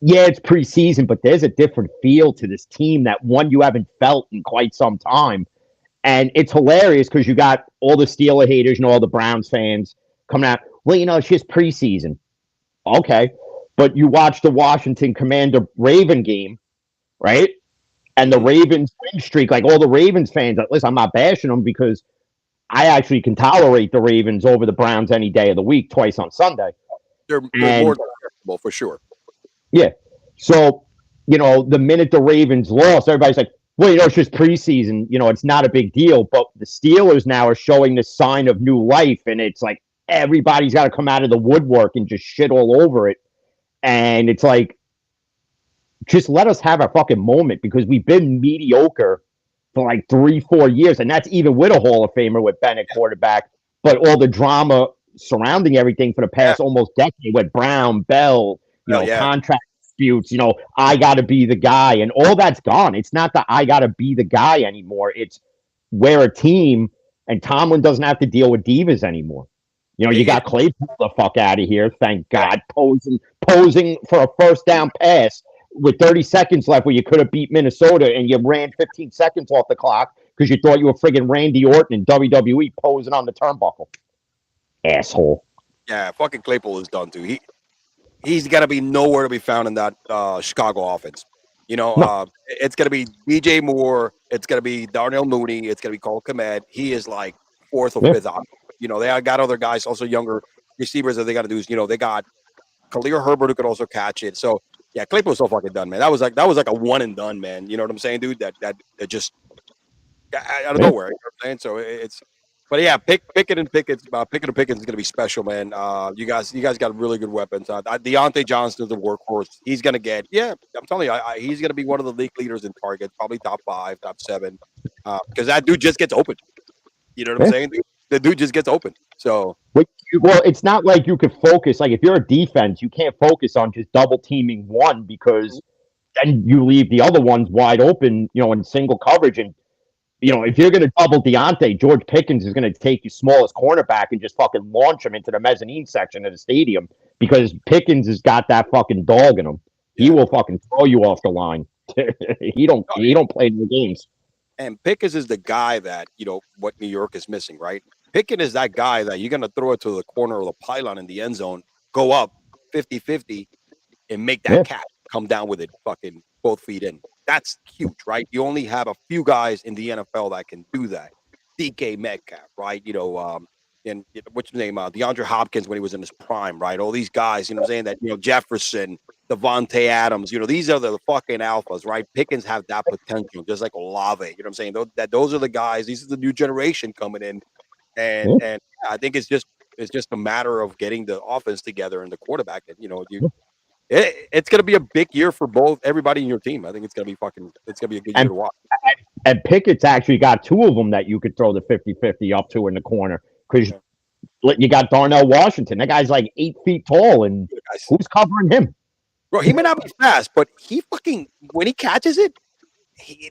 preseason, but there's a different feel to this team that one you haven't felt in quite some time. And it's hilarious because you got all the Steeler haters and all the Browns fans coming out. Well, it's just preseason. Okay. But you watch the Washington Commander Raven game, right? And the Mhm. Ravens win streak, like all the Ravens fans, listen, I'm not bashing them because I actually can tolerate the Ravens over the Browns any day of the week, twice on Sunday. They're more And digestible for sure. yeah. So, the minute the Ravens lost, everybody's like, well, it's just preseason. It's not a big deal. But the Steelers now are showing this sign of new life. And it's like everybody's got to come out of the woodwork and just shit all over it. And it's like, just let us have a fucking moment because we've been mediocre for like 3-4 years. And that's even with a Hall of Famer with Bennett quarterback. But all the drama surrounding everything for the Yeah. past almost decade with Brown, Bell, Hell yeah. contract disputes, I got to be the guy. And all that's gone. It's not that I got to be the guy anymore. It's we're a team, and Tomlin doesn't have to deal with divas anymore. You It, got Claypool the fuck out of here. Thank yeah. God. Posing for a first down pass with 30 seconds left where you could have beat Minnesota and you ran 15 seconds off the clock because you thought you were friggin' Randy Orton in WWE posing on the turnbuckle. Asshole. Yeah, fucking Claypool is done too. He's got to be nowhere to be found in that Chicago offense. No. It's going to be DJ Moore. It's going to be Darnell Mooney. It's going to be Cole Kmet. He is like fourth or Yeah. fifth option. They got other guys, also younger receivers that they got to do. They got Khalil Herbert who could also catch it. So yeah, Claypool's so fucking done, man. That was like a one and done, man. You know what I'm saying, dude? That just out of Yeah. nowhere. You know what I'm saying? So it's. But yeah, Pickett and Pickett is going to be special, man. You guys got really good weapons. Deontay Johnson is a workhorse. He's going to get, I'm telling you, he's going to be one of the league leaders in targets, probably top 5, top 7, because that dude just gets open. You know what I'm Yeah. saying? The dude just gets open. So Well, it's not like you could focus. Like if you're a defense, you can't focus on just double teaming one because then you leave the other ones wide open, in single coverage. And if you're going to double Deontay, George Pickens is going to take your smallest cornerback and just fucking launch him into the mezzanine section of the stadium because Pickens has got that fucking dog in him. He yeah, will fucking throw you off the line. he don't play no games. and Pickens is the guy that what New York is missing, right? Pickens is that guy that you're going to throw it to the corner of the pylon in the end zone, go up 50-50, and make that Yeah. catch, come down with it, fucking both feet in. That's huge, right? You only have a few guys in the NFL that can do that. DK Metcalf, right? And what's his name? DeAndre Hopkins when he was in his prime, right? All these guys, what I'm saying, that Jefferson, Devontae Adams, these are the fucking alphas, right? Pickens have that potential, just like Olave. You know what I'm saying? Those are the guys. These are the new generation coming in, and Yeah. and I think it's just a matter of getting the offense together and the quarterback. And it's going to be a big year for everybody in your team. I think it's going to be a good year And to watch. and Pickett's actually got two of them that you could throw the 50-50 up to in the corner because you got Darnell Washington. That guy's like 8 feet tall, and who's covering him? Bro, he may not be fast, but he fucking when he catches it,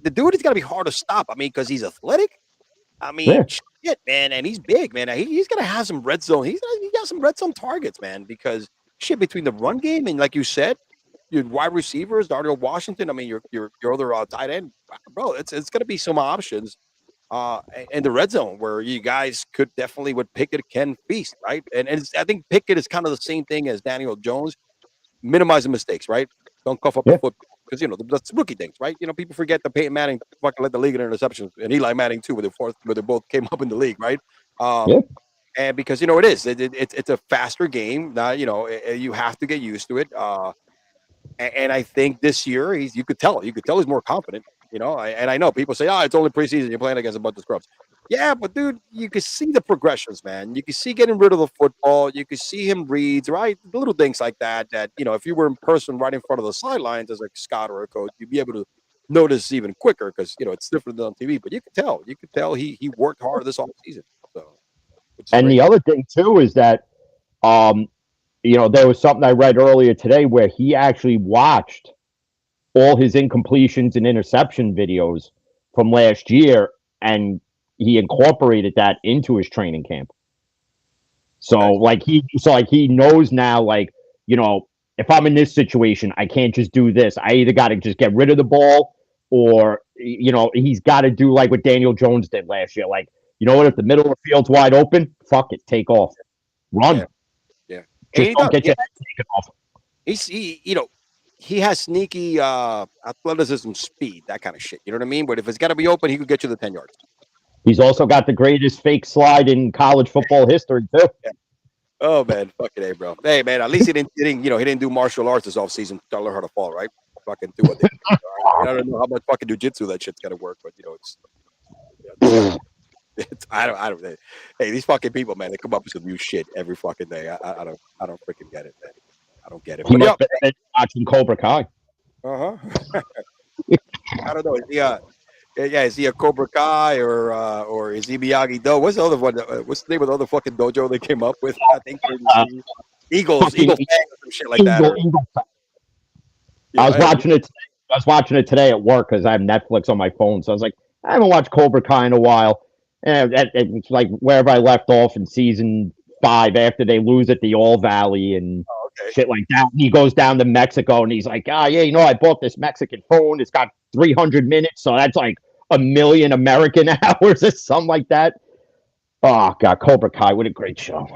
the dude is going to be hard to stop. I mean, because he's athletic. I mean, shit, man, and he's big, man. He's going to have some red zone. He got some red zone targets, man. Because shit, between the run game and like you said, your wide receivers, Darnell Washington. I mean, your other tight end, bro. It's going to be some options in the red zone where you guys could definitely with Pickett can feast, right? And I think Pickett is kind of the same thing as Daniel Jones, minimizing mistakes, right? Don't cuff up the foot because that's rookie things, right? People forget that Peyton Manning fucking led the league in interceptions, and Eli Manning too, where they both came up in the league, right? And because it is, it's a faster game. Now you have to get used to it. And I think this year you could tell he's more confident. And I know people say, "Oh, it's only preseason. You're playing against a bunch of scrubs." Yeah, but dude, you can see the progressions, man. You can see getting rid of the football. You can see him reads, right? Little things like that. That if you were in person, right in front of the sidelines as a scout or a coach, you'd be able to notice even quicker because it's different than on TV. But you could tell he worked hard this off season. So, which is And great. the other thing too is that there was something I read earlier today where he actually watched all his incompletions and interception videos from last year, and he incorporated that into his training camp. So he knows now, like, if I'm in this situation, I can't just do this. I either got to just get rid of the ball, or he's got to do like what Daniel Jones did last year. Like, if the middle of the field's wide open, fuck it, take off, run. Yeah. Just don't get your head taken off. He has sneaky athleticism, speed, that kind of shit. You know what I mean? But if it's got to be open, he could get you the 10 yards. He's also got the greatest fake slide in college football history too. Yeah. Oh man, fucking A, bro. Hey man, at least he didn't do martial arts this offseason to learn how to fall, right? Fucking do what they do. I don't know how much fucking jujitsu that shit's gonna work, but I don't. Hey, these fucking people, man, they come up with some new shit every fucking day. I don't freaking get it, man. I don't get it. He must have been watching Cobra Kai. I don't know. Is he a Cobra Kai or is he Miyagi Do? What's the other one? What's the name of the other fucking dojo they came up with? I think Eagles, some shit like that. I was watching it. I was watching it today at work because I have Netflix on my phone. So I was like, I haven't watched Cobra Kai in a while. And it's like wherever I left off in season 5 after they lose at the All Valley and shit like that. And he goes down to Mexico and he's like, I bought this Mexican phone. It's got 300 minutes. So that's like 1 million American hours or something like that. Oh God, Cobra Kai, what a great show.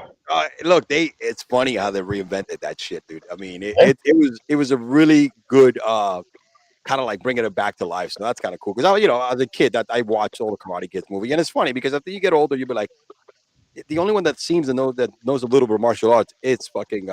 Look, it's funny how they reinvented that shit, dude. I mean, it was a really good kind of like bringing it back to life. So that's kind of cool. Because as a kid, that I watched all the Karate Kids movie, and it's funny because after you get older, you'll be like, the only one that seems to knows a little bit of martial arts, it's fucking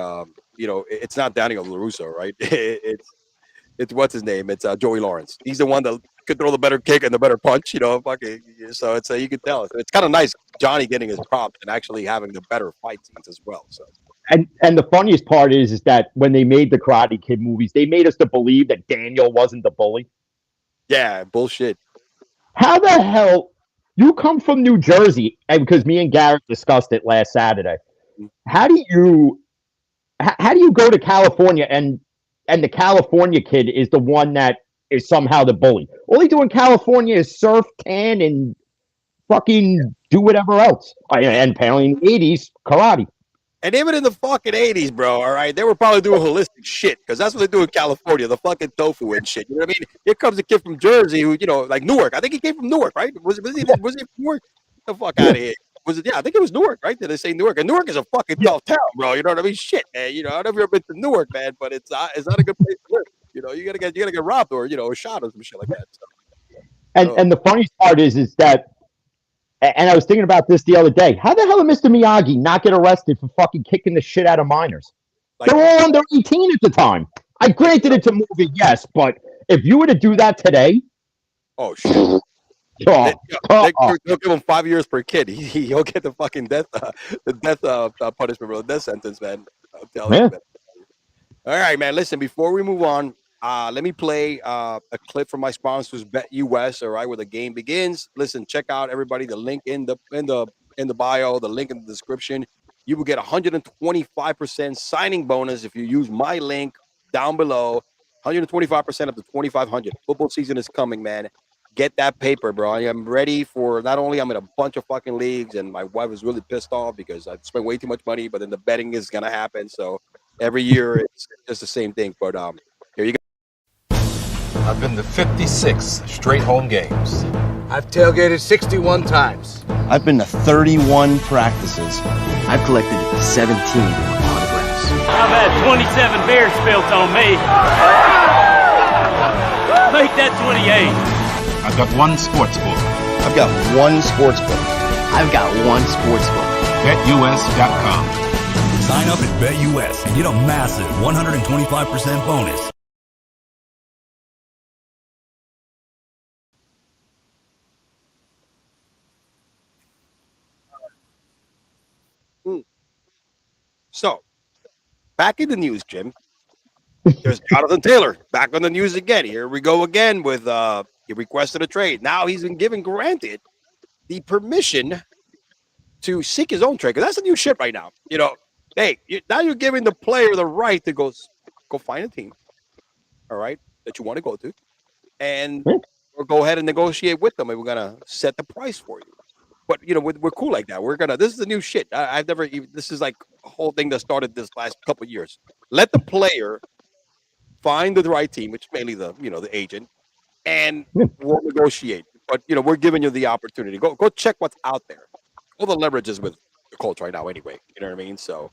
it's not Daniel LaRusso, right? It's what's his name? It's Joey Lawrence. He's the one that could throw the better kick and the better punch, fucking. So it's you could tell. It's kind of nice Johnny getting his props and actually having the better fight scenes as well. So. And the funniest part is that when they made the Karate Kid movies, they made us to believe that Daniel wasn't the bully. Yeah, bullshit. How the hell you come from New Jersey? And because me and Garrett discussed it last Saturday. How do you go to California and the California kid is the one that is somehow the bully? All he do in California is surf, tan, and fucking do whatever else. And apparently in the 80s, karate. And even in the fucking 80s, bro, all right, they were probably doing holistic shit because that's what they do in California, the fucking tofu and shit. You know what I mean? Here comes a kid from Jersey who, like Newark. I think he came from Newark, right? Was he from Newark? Get the fuck out of here. Was it? Yeah, I think it was Newark, right? Did they say Newark? And Newark is a fucking tough town, bro. You know what I mean? Shit, man. I've never been to Newark, man, but it's not a good place to live. You gotta get robbed or shot or some shit like that. So. And the funniest part is that. And I was thinking about this the other day. How the hell did Mr. Miyagi not get arrested for fucking kicking the shit out of minors? They're all under 18 at the time. I granted it's a movie, yes, but if you were to do that today, oh shit! They'll give him 5 years per kid. He'll get the fucking death punishment, bro, death sentence, man. I'm telling you, man. All right, man. Listen, before we move on, let me play a clip from my sponsors, BetUS. All right, where the game begins. Listen, check out everybody. The link in the bio, the link in the description. You will get 125% signing bonus if you use my link down below. 125% up to 2,500. Football season is coming, man. Get that paper, bro. I am ready for. Not only I'm in a bunch of fucking leagues, and my wife is really pissed off because I've spent way too much money. But then the betting is gonna happen. So every year it's just the same thing. But here you go. I've been to 56 straight home games. I've tailgated 61 times. I've been to 31 practices. I've collected 17 autographs. I've had 27 beers spilled on me. Make that 28. I've got one sports book. I've got one sports book. I've got one sports book. BetUS.com. Sign up at BetUS and get a massive 125% bonus. So, back in the news, Jim. There's Jonathan Taylor back on the news again. Here we go again with he requested a trade. Now he's been granted the permission to seek his own trade because that's the new shit right now. hey, now you're giving the player the right to go find a team, all right, that you want to go to, and or go ahead and negotiate with them, and we're gonna set the price for you. But we're cool like that. We're gonna. This is the new shit. I've never even. This is like a whole thing that started this last couple of years. Let the player find the right team, which is mainly the agent, and we'll negotiate. But we're giving you the opportunity. Go check what's out there. All the leverage is with the Colts right now, anyway. You know what I mean? So,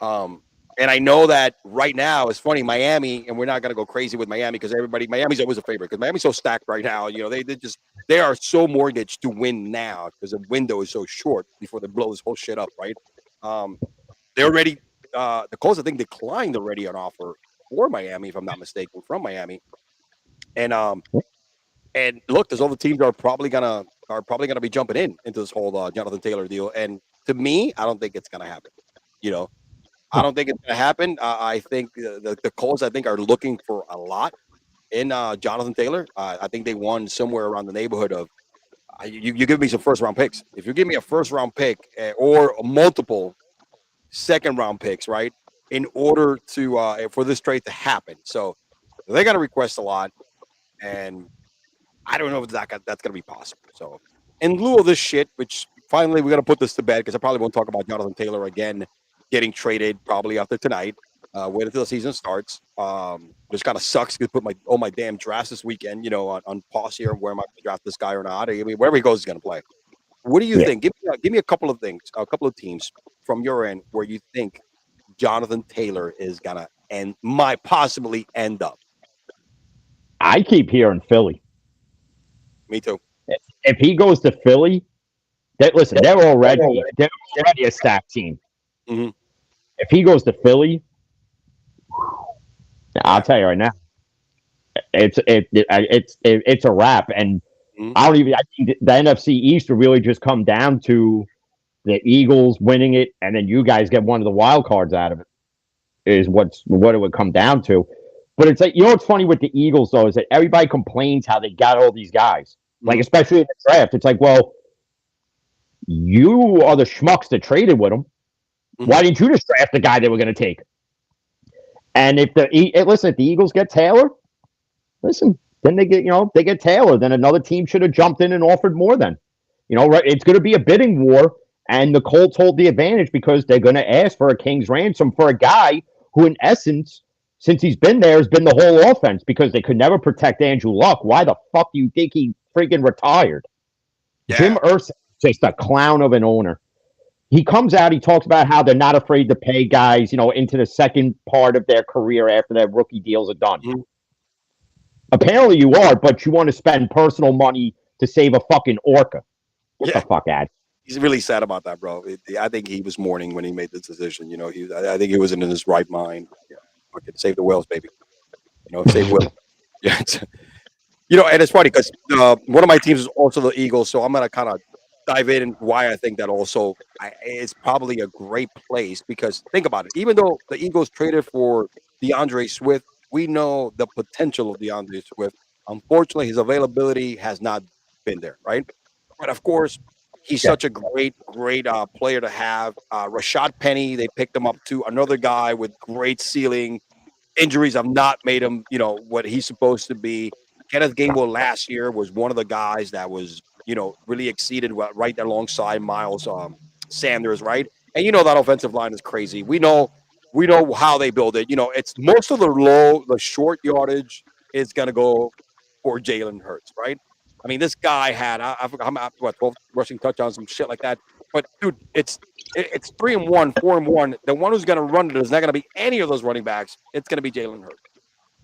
and I know that right now it's funny, Miami, and we're not gonna go crazy with Miami because Miami's always a favorite because Miami's so stacked right now. They are so mortgaged to win now because the window is so short before they blow this whole shit up, right? They already the Colts I think declined already an offer for Miami, if I'm not mistaken, from Miami. And look, there's all the teams that are probably gonna be jumping into this whole Jonathan Taylor deal. And to me, I don't think it's gonna happen. I don't think it's gonna happen. I think the Colts I think are looking for a lot in Jonathan Taylor. I think they won somewhere around the neighborhood of you give me some first round picks. If you give me a first round pick or multiple second round picks, right, in order to for this trade to happen, so they're gonna request a lot, and I don't know if that's going to be possible. So, in lieu of this shit, which finally we're going to put this to bed because I probably won't talk about Jonathan Taylor again getting traded probably after tonight. Wait until the season starts. Which kind of sucks to put my damn drafts this weekend, on pause here. Where am I going to draft this guy or not? I mean, wherever he goes, he's going to play. What do you think? Give me a couple of things, a couple of teams from your end where you think Jonathan Taylor is going to might possibly end up. I keep hearing Philly. Me too. If he goes to Philly, they're already a stacked team. Mm-hmm. If he goes to Philly, I'll tell you right now, it's a wrap. And I think the NFC East will really just come down to the Eagles winning it, and then you guys get one of the wild cards out of it. Is what it would come down to. But it's like, what's funny with the Eagles, though, is that everybody complains how they got all these guys. Like, especially in the draft. It's like, well, you are the schmucks that traded with them. Why didn't you just draft the guy they were going to take? And if the Eagles get Taylor, then they get Taylor. Then another team should have jumped in and offered more then. Right? It's going to be a bidding war, and the Colts hold the advantage because they're going to ask for a king's ransom for a guy who, in essence, since he's been there, has been the whole offense because they could never protect Andrew Luck. Why the fuck do you think he freaking retired? Yeah. Jim Irsay, just a clown of an owner. He comes out, he talks about how they're not afraid to pay guys, into the second part of their career after their rookie deals are done. Mm-hmm. Apparently you are, but you want to spend personal money to save a fucking orca. What the fuck, Ad? He's really sad about that, bro. I think he was mourning when he made this decision. I think he wasn't in his right mind. Yeah. Fucking save the whales, baby. Save whales. Yeah. And it's funny because one of my teams is also the Eagles, so I'm gonna kind of dive in why I think that also is probably a great place because think about it. Even though the Eagles traded for DeAndre Swift, we know the potential of DeAndre Swift. Unfortunately, his availability has not been there, right? But of course, he's such a great player to have. Rashad Penny, they picked him up to another guy with great ceiling. Injuries have not made him, what he's supposed to be. Kenneth Gainwell last year was one of the guys that was, really exceeded right there alongside Miles Sanders, right? And that offensive line is crazy. We know how they build it. It's most of the short yardage is going to go for Jalen Hurts, right? I mean, this guy had I forgot 12 rushing touchdowns, some shit like that. But dude, it's 3-1, 4-1. The one who's going to run it is not going to be any of those running backs. It's going to be Jalen Hurts.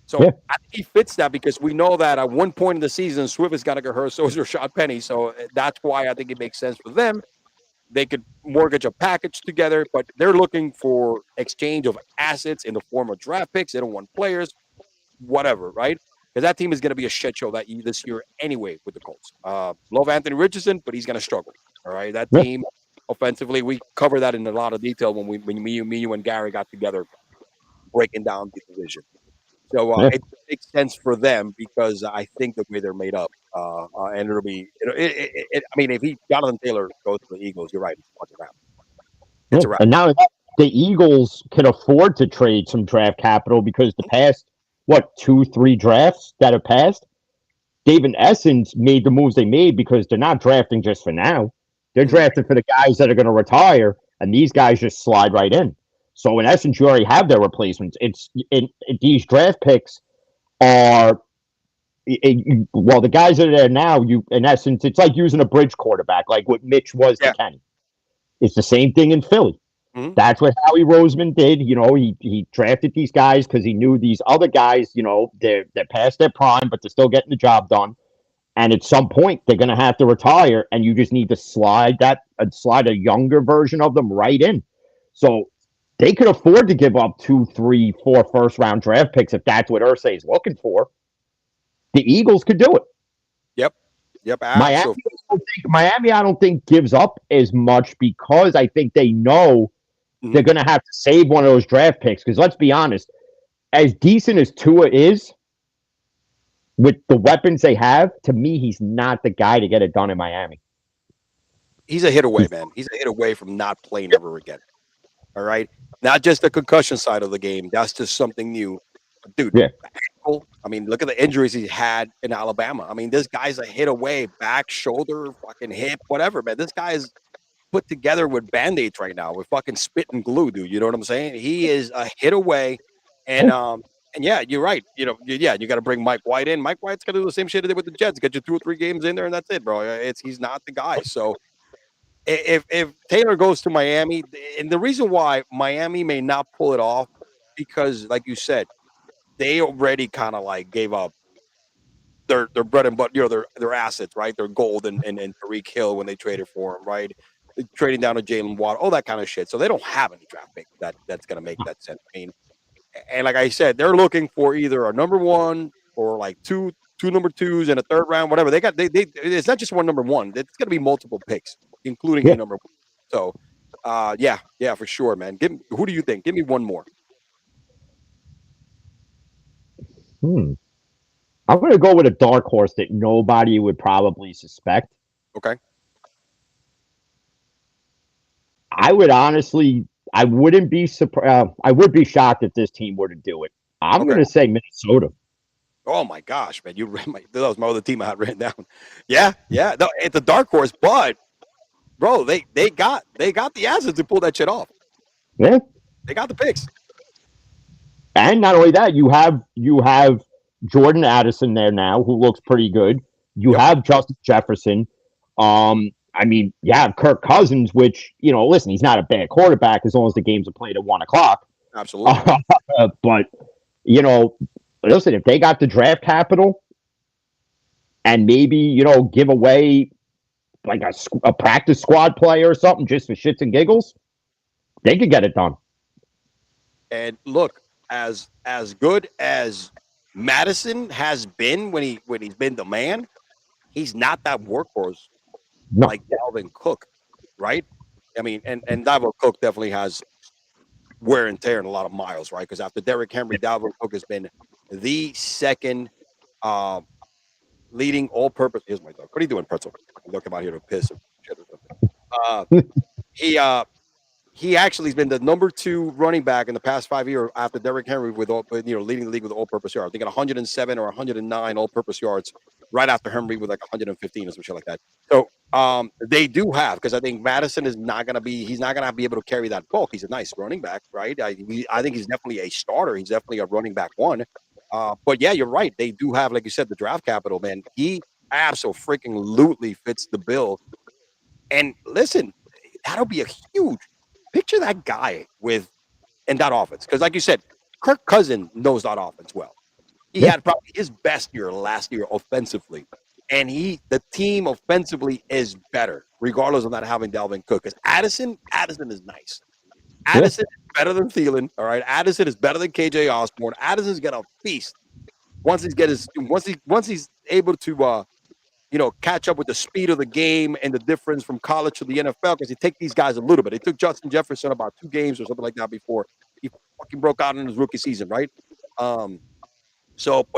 So I think he fits that because we know that at one point in the season, Swift has got to get hurt. So is Rashad Penny. So that's why I think it makes sense for them. They could mortgage a package together, but they're looking for exchange of assets in the form of draft picks. They don't want players, whatever, right? Because that team is going to be a shit show this year anyway with the Colts. Love Anthony Richardson, but he's going to struggle. All right, that team offensively, we cover that in a lot of detail when me, you, and Gary got together breaking down the division. So it makes sense for them because I think the way they're made up, and it'll be. I mean, if Jonathan Taylor goes to the Eagles, you're right. It's a wrap. And the Eagles can afford to trade some draft capital because the past, 2-3 drafts that have passed, they've in essence made the moves they made because they're not drafting just for now. They're drafting for the guys that are going to retire, and these guys just slide right in. So in essence, you already have their replacements. These draft picks are the guys that are there now. You in essence, it's like using a bridge quarterback, like what Mitch was to Kenny. It's the same thing in Philly. Mhm. That's what Howie Roseman did. He drafted these guys because he knew these other guys, they're past their prime, but they're still getting the job done. And at some point, they're going to have to retire, and you just need to slide a younger version of them right in. So they could afford to give up 2, 3, 4 first-round draft picks if that's what Irsay is looking for. The Eagles could do it. Yep. Miami, I don't think gives up as much because I think they know they're going to have to save one of those draft picks. Because let's be honest, as decent as Tua is, with the weapons they have, to me, he's not the guy to get it done in Miami. He's a hit away, man. He's a hit away from not playing ever again. All right? Not just the concussion side of the game. That's just something new. Dude, I mean, look at the injuries he had in Alabama. I mean, this guy's a hit away, back, shoulder, fucking hip, whatever, man. This guy is put together with Band-Aids right now with fucking spit and glue, dude. You know what I'm saying? He is a hit away. And yeah, you're right. You got to bring Mike White in. Mike White's going to do the same shit he did with the Jets. Get you 2 or 3 games in there, and that's it, bro. He's not the guy. So if Taylor goes to Miami, and the reason why Miami may not pull it off, because like you said, they already kind of like gave up their bread and butter, their assets, right? Their gold and Tariq Hill when they traded for him, right? Trading down to Jalen Watt, all that kind of shit. So they don't have any draft pick that's going to make that sense. I mean, and like I said, they're looking for either a number 1 or like two number 2s in a 3rd round, whatever. They it's not just one number 1. It's going to be multiple picks, including a number 1. So, yeah, for sure, man. Who do you think? Give me one more. I'm going to go with a dark horse that nobody would probably suspect. Okay. I wouldn't be surprised. I would be shocked if this team were to do it. I'm going to say Minnesota. Oh my gosh, man! That was my other team I had written down. Yeah. No, it's a dark horse, but bro, they got the assets to pull that shit off. Yeah, they got the picks. And not only that, you have Jordan Addison there now, who looks pretty good. You have Justin Jefferson. I mean, you have Kirk Cousins, which, listen, he's not a bad quarterback as long as the games are played at 1:00. Absolutely. But, listen, if they got the draft capital and maybe, give away like a practice squad player or something just for shits and giggles, they could get it done. And look, as good as Madison has been when he's been the man, he's not that workhorse like Dalvin Cook, right? I mean, and Dalvin Cook definitely has wear and tear and a lot of miles, right? Because after Derrick Henry, Dalvin Cook has been the second leading all-purpose. Here's my dog. What are you doing, Pretzel? I'm looking out here to piss or shit or something. He actually has been the number 2 running back in the past 5 years after Derrick Henry with leading the league with all-purpose yards. I think at 107 or 109 all-purpose yards, right after Henry with like 115 or some shit like that. So they do have, because I think Madison is not going to be, he's not going to be able to carry that bulk. He's a nice running back, right? I think he's definitely a starter. He's definitely a running back 1. But yeah, you're right. They do have, like you said, the draft capital, man. He absolutely fits the bill. And listen, that'll be a huge. Picture that guy in that offense. Because like you said, Kirk Cousins knows that offense well. He had probably his best year last year offensively. And the team offensively is better, regardless of not having Dalvin Cook. Because Addison is nice. Addison is better than Thielen. All right. Addison is better than KJ Osborne. Addison's gonna feast once he's able to catch up with the speed of the game and the difference from college to the NFL, because he take these guys a little bit. It took Justin Jefferson about 2 games or something like that before he fucking broke out in his rookie season, right? But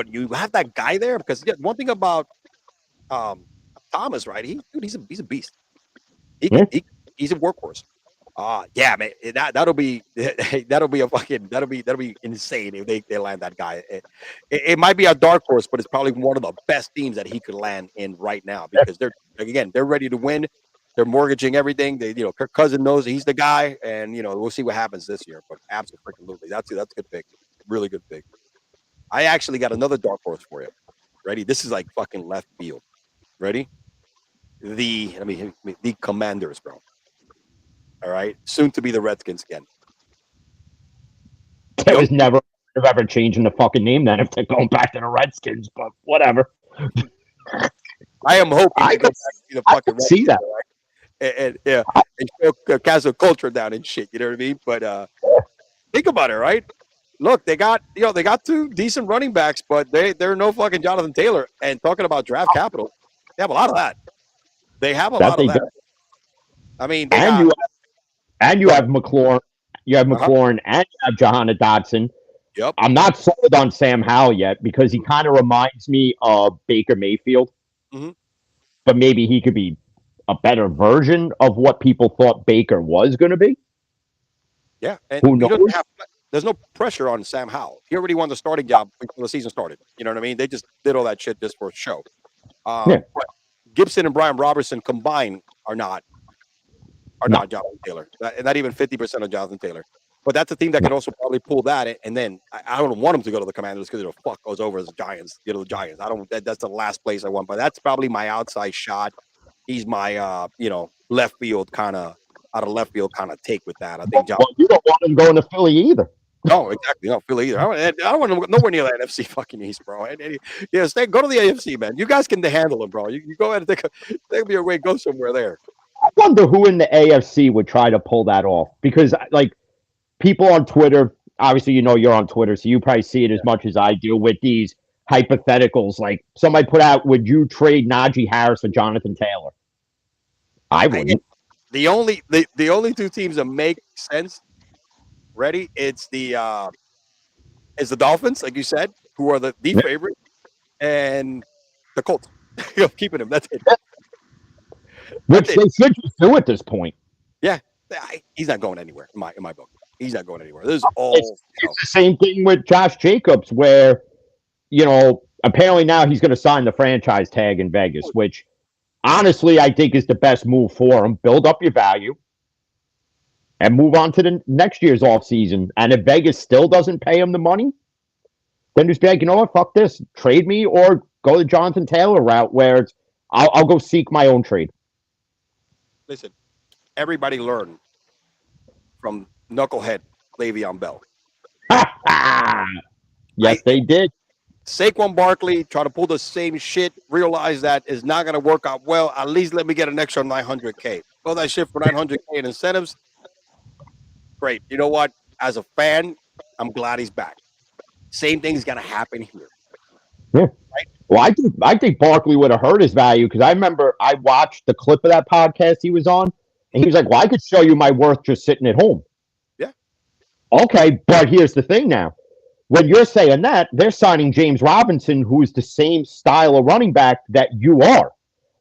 you have that guy there because one thing about Thomas, right? He's a beast. He's a workhorse. Yeah, man, that'll be that'll be insane if they land that guy. It might be a dark horse, but it's probably one of the best teams that he could land in right now because they're ready to win. They're mortgaging everything. Kirk Cousins knows he's the guy, and we'll see what happens this year. But absolutely, that's a good pick, really good pick. I actually got another dark horse for you. Ready? This is like fucking left field. Ready? The Commanders, bro. All right, soon to be the Redskins again. It was never ever changing the fucking name then if they're going back to the Redskins, but whatever. I am hoping they go back to the fucking Redskins. See that. Right? And show Castle culture down and shit. You know what I mean? But think about it, right? Look, they got two decent running backs, but they're no fucking Jonathan Taylor. And talking about draft capital, they have a lot of that. They have a lot of that. I mean, you have McLaurin. You have McLaurin and you have Johanna Dotson. Yep. I'm not sold on Sam Howell yet because he kind of reminds me of Baker Mayfield. Mm-hmm. But maybe he could be a better version of what people thought Baker was going to be. Yeah. And who knows? There's no pressure on Sam Howell. He already won the starting job before the season started. You know what I mean? They just did all that shit just for show. But Gibson and Brian Robertson combined are not Jonathan Taylor. Not even 50% of Jonathan Taylor. But that's a team that can also probably pull that. And then I don't want him to go to the Commanders because fuck goes over as the Giants. The Giants. That's the last place I want. But that's probably my outside shot. He's my left field kind of take with that. I think Well, you don't want him going to Philly either. No, exactly. No, Philly either. I don't want him nowhere near that NFC fucking East, bro. Go to the AFC, man. You guys can handle him, bro. You go ahead and take your way, go somewhere there. I wonder who in the AFC would try to pull that off because, like, people on Twitter, obviously, you're on Twitter, so you probably see it as much as I do with these hypotheticals. Like, somebody put out, would you trade Najee Harris for Jonathan Taylor? I wouldn't. The only two teams that make sense, ready? It's the Dolphins, like you said, who are the favorite, and the Colts. Keeping him. That's it. Which they should just do at this point. Yeah, he's not going anywhere in my book. He's not going anywhere. This is all. It's the same thing with Josh Jacobs, where apparently now he's going to sign the franchise tag in Vegas, which honestly I think is the best move for him. Build up your value and move on to the next year's offseason. And if Vegas still doesn't pay him the money, then just be like, you know what, fuck this, trade me or go the Jonathan Taylor route where it's I'll go seek my own trade. Listen, everybody learned from knucklehead Le'Veon Bell. Yes, they did. Saquon Barkley try to pull the same shit, realize that is not going to work out well. At least let me get an extra $900K. All that shit for $900K in incentives. Great. You know what? As a fan, I'm glad he's back. Same thing's going to happen here. Yeah. Right? Well, I think Barkley would have hurt his value because I remember I watched the clip of that podcast he was on, and he was like, well, I could show you my worth just sitting at home. Yeah. Okay, but here's the thing now. When you're saying that, they're signing James Robinson, who is the same style of running back that you are.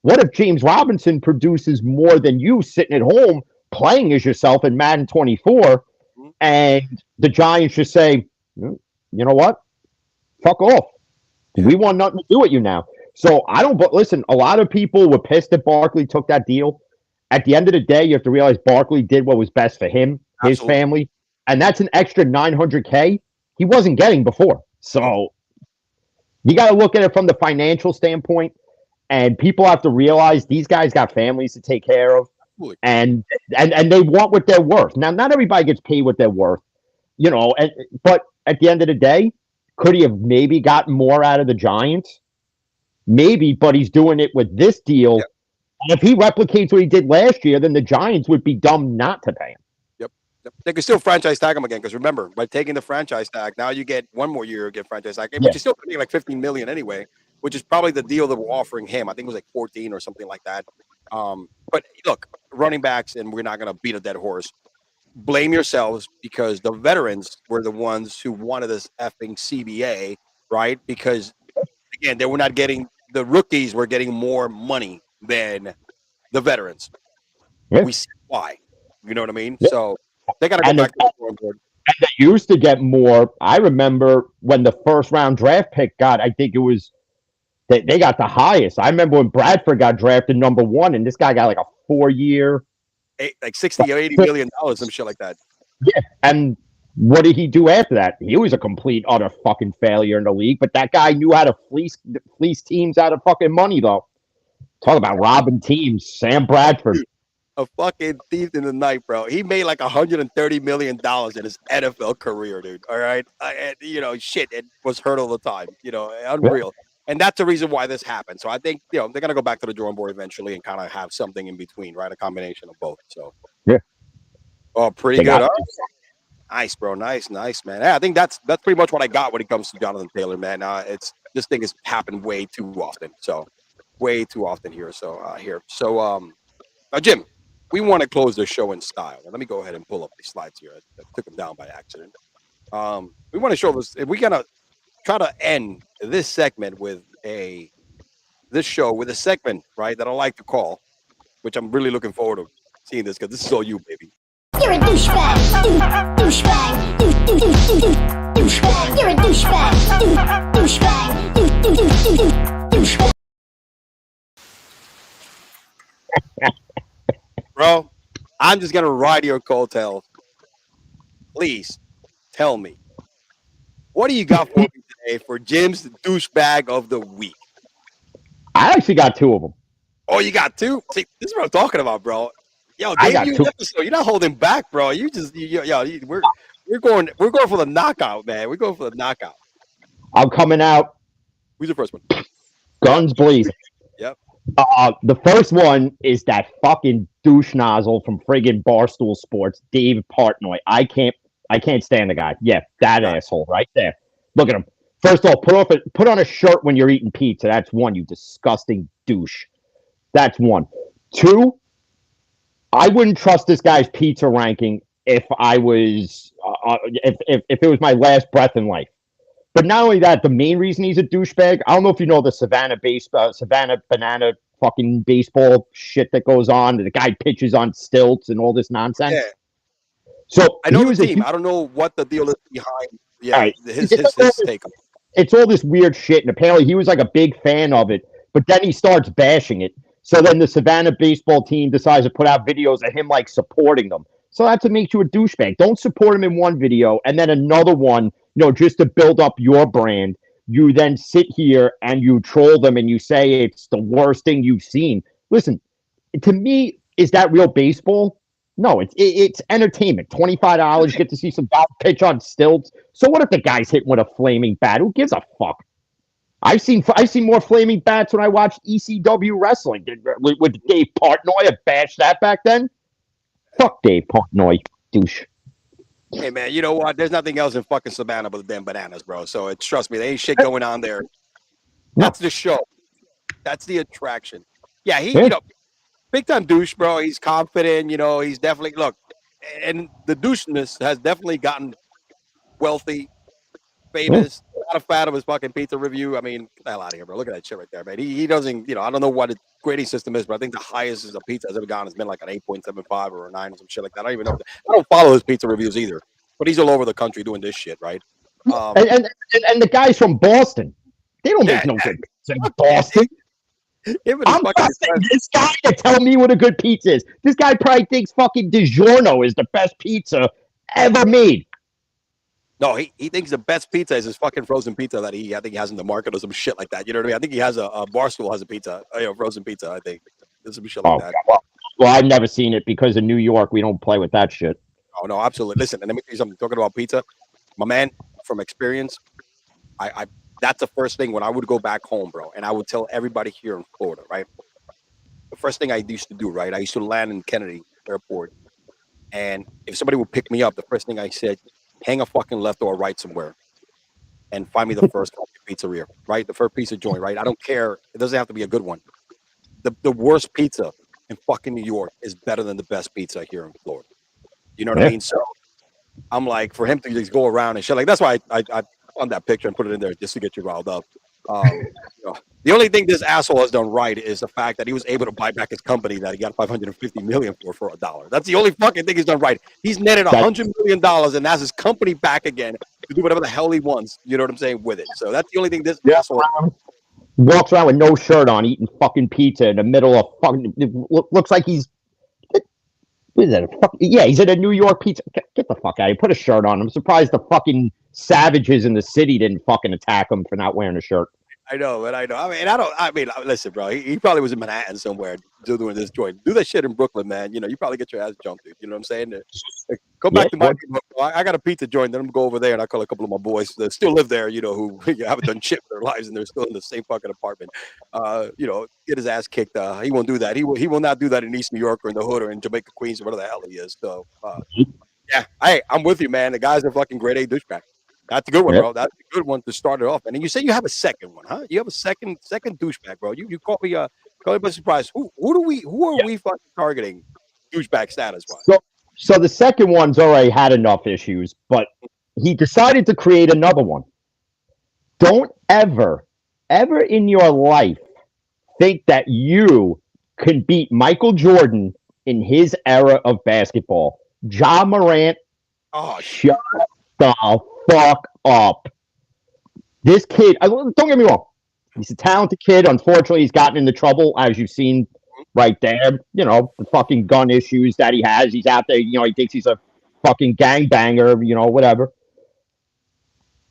What if James Robinson produces more than you sitting at home playing as yourself in Madden 24, and the Giants just say, you know what? Fuck off. We want nothing to do with you now. So I don't, but listen, a lot of people were pissed that Barkley took that deal. At the end of the day, you have to realize Barkley did what was best for him, his family, and that's an extra $900K he wasn't getting before. So you got to look at it from the financial standpoint, and people have to realize these guys got families to take care of, and they want what they're worth. Now, not everybody gets paid what they're worth, but at the end of the day, could he have maybe gotten more out of the Giants? Maybe, but he's doing it with this deal. Yep. And if he replicates what he did last year, then the Giants would be dumb not to pay him. Yep. They could still franchise tag him again, because remember, by taking the franchise tag, now you get one more year to get franchise tag, but you're still paying like $15 million anyway, which is probably the deal that we're offering him. I think it was like 14 or something like that. But look, running backs, and we're not going to beat a dead horse. Blame yourselves, because the veterans were the ones who wanted this effing CBA, right? Because again, they were not getting, the rookies were getting more money than the veterans. Yeah. We see why. You know what I mean? Yeah. So they got to go And back to the drawing board. And they used to get more. I remember when the first round draft pick got, I think it was, they got the highest. I remember when Bradford got drafted number 1, and this guy got like a 4-year. Like 60 or 80 million dollars, some shit like that. Yeah. And what did he do after that? He was a complete, utter fucking failure in the league, but that guy knew how to fleece teams out of fucking money, though. Talk about robbing teams. Sam Bradford. A fucking thief in the night, bro. He made like $130 million in his NFL career, dude. All right. And, you know, shit, it was hurt all the time, you know, unreal. And that's the reason why this happened. So I think, you know, they're going to go back to the drawing board eventually and kind of have something in between, right? A combination of both. So, yeah. Oh, pretty good. Huh? Nice, bro. Nice, man. Yeah, I think that's pretty much what I got when it comes to Jonathan Taylor, man. This thing has happened way too often. So, way too often here. So, Jim, we want to close the show in style. Now, let me go ahead and pull up these slides here. I took them down by accident. We want to show this. We're gonna try to end this segment with a segment, right, that I like to call, which I'm really looking forward to seeing this because this is all you, baby. You're a douchebag. Douchebag. Douchebag. You're a douchebag. Douchebag. Douchebag. Bro, I'm just gonna ride your coattails. Please tell me, what do you got for me today for Jim's douchebag of the week? I actually got 2 of them. Oh, you got 2? See, this is what I'm talking about, bro. Yo, I got 2. Episode. You're not holding back, bro. We're going for the knockout, man. We're going for the knockout. I'm coming out. Who's the first one? Guns blazing. Yep. The first one is that fucking douche nozzle from friggin' Barstool Sports, Dave Portnoy. I can't stand the guy. Yeah, that asshole right there. Look at him. First of all, put on a shirt when you're eating pizza. That's one, you disgusting douche. That's one. 2, I wouldn't trust this guy's pizza ranking if I was if it was my last breath in life. But not only that, the main reason he's a douchebag, I don't know if you know the Savannah banana fucking baseball shit that goes on. The guy pitches on stilts and all this nonsense. Yeah. So I know the team. I don't know what the deal is behind. Yeah, right. his take. It's all this weird shit, and apparently he was like a big fan of it. But then he starts bashing it. So then the Savannah baseball team decides to put out videos of him like supporting them. So that's what makes you a douchebag. Don't support him in one video and then another one, just to build up your brand. You then sit here and you troll them and you say it's the worst thing you've seen. Listen, to me, is that real baseball? No, it's entertainment. $25, you get to see some guy pitch on stilts. So what if the guy's hit with a flaming bat? Who gives a fuck? I've seen more flaming bats when I watched ECW wrestling. With Dave Portnoy, I bashed that back then. Fuck Dave Portnoy, douche. Hey man, you know what? There's nothing else in fucking Savannah but the damn bananas, bro. So trust me, there ain't shit going on there. That's the show. That's the attraction. Yeah, big time douche, bro. He's confident, he's definitely and the doucheness has definitely gotten wealthy, famous. Not a fan of his fucking pizza review. I mean, get the hell out of here, bro. Look at that shit right there, man. He doesn't, I don't know what his grading system is, but I think the highest a pizza has ever gotten has been like an 8.75 or a 9 or some shit like that. I don't even know. I don't follow his pizza reviews either, but he's all over the country doing this shit, right? And the guys from Boston, they don't make no good pizza in Boston. I'm trusting this guy to tell me what a good pizza is. This guy probably thinks fucking DiGiorno is the best pizza ever made. No, he thinks the best pizza is his fucking frozen pizza that I think he has in the market or some shit like that. You know what I mean? I think he has a Barstool has a pizza, frozen pizza. I think there's some shit like that. Well, I've never seen it because in New York we don't play with that shit. Oh no, absolutely. Listen, and let me tell you something. Talking about pizza, my man, from experience, I that's the first thing when I would go back home, bro, and I would tell everybody here in Florida, right? The first thing I used to do, right? I used to land in Kennedy Airport, and if somebody would pick me up, the first thing I said, hang a fucking left or a right somewhere and find me the first pizzeria, right? The first pizza joint, right? I don't care. It doesn't have to be a good one. The worst pizza in fucking New York is better than the best pizza here in Florida. You know what I mean? So I'm like, for him to just go around and shit, like that's why I on that picture and put it in there just to get you riled up. You know, the only thing this asshole has done right is the fact that he was able to buy back his company that he got $550 million for $1. That's the only fucking thing he's done right. He's netted $100 million and has his company back again to do whatever the hell he wants. You know what I'm saying with it. So that's the only thing this asshole walks around with no shirt on, eating fucking pizza in the middle of fucking. It looks like he's. What is that? Yeah, he's at a New York pizza. Get the fuck out of here. Put a shirt on. I'm surprised the fucking savages in the city didn't fucking attack him for not wearing a shirt. I know, man. I know. I mean, listen, bro. He probably was in Manhattan somewhere doing this joint. Do that shit in Brooklyn, man. You know, you probably get your ass jumped, dude. You know what I'm saying? Go back to my people. I got a pizza joint. Then I'm gonna go over there and I call a couple of my boys that still live there. You know, who haven't done shit with their lives and they're still in the same fucking apartment. You know, get his ass kicked. He won't do that. He will not do that in East New York or in the hood or in Jamaica, Queens, or whatever the hell he is. So, yeah, I'm with you, man. The guy's a fucking grade A douchebag. That's a good one, bro. That's a good one to start it off. And then you say you have a second one, huh? You have a second douchebag, bro. You caught me by surprise. Who are we fucking targeting douchebag status wise? So the second one's already had enough issues, but he decided to create another one. Don't ever in your life think that you can beat Michael Jordan in his era of basketball. Ja Morant, shut the fuck up. This kid, don't get me wrong, he's a talented kid. Unfortunately, he's gotten into trouble, as you've seen right there. You know, the fucking gun issues that he has. He's out there, you know, he thinks he's a fucking gangbanger, you know, whatever.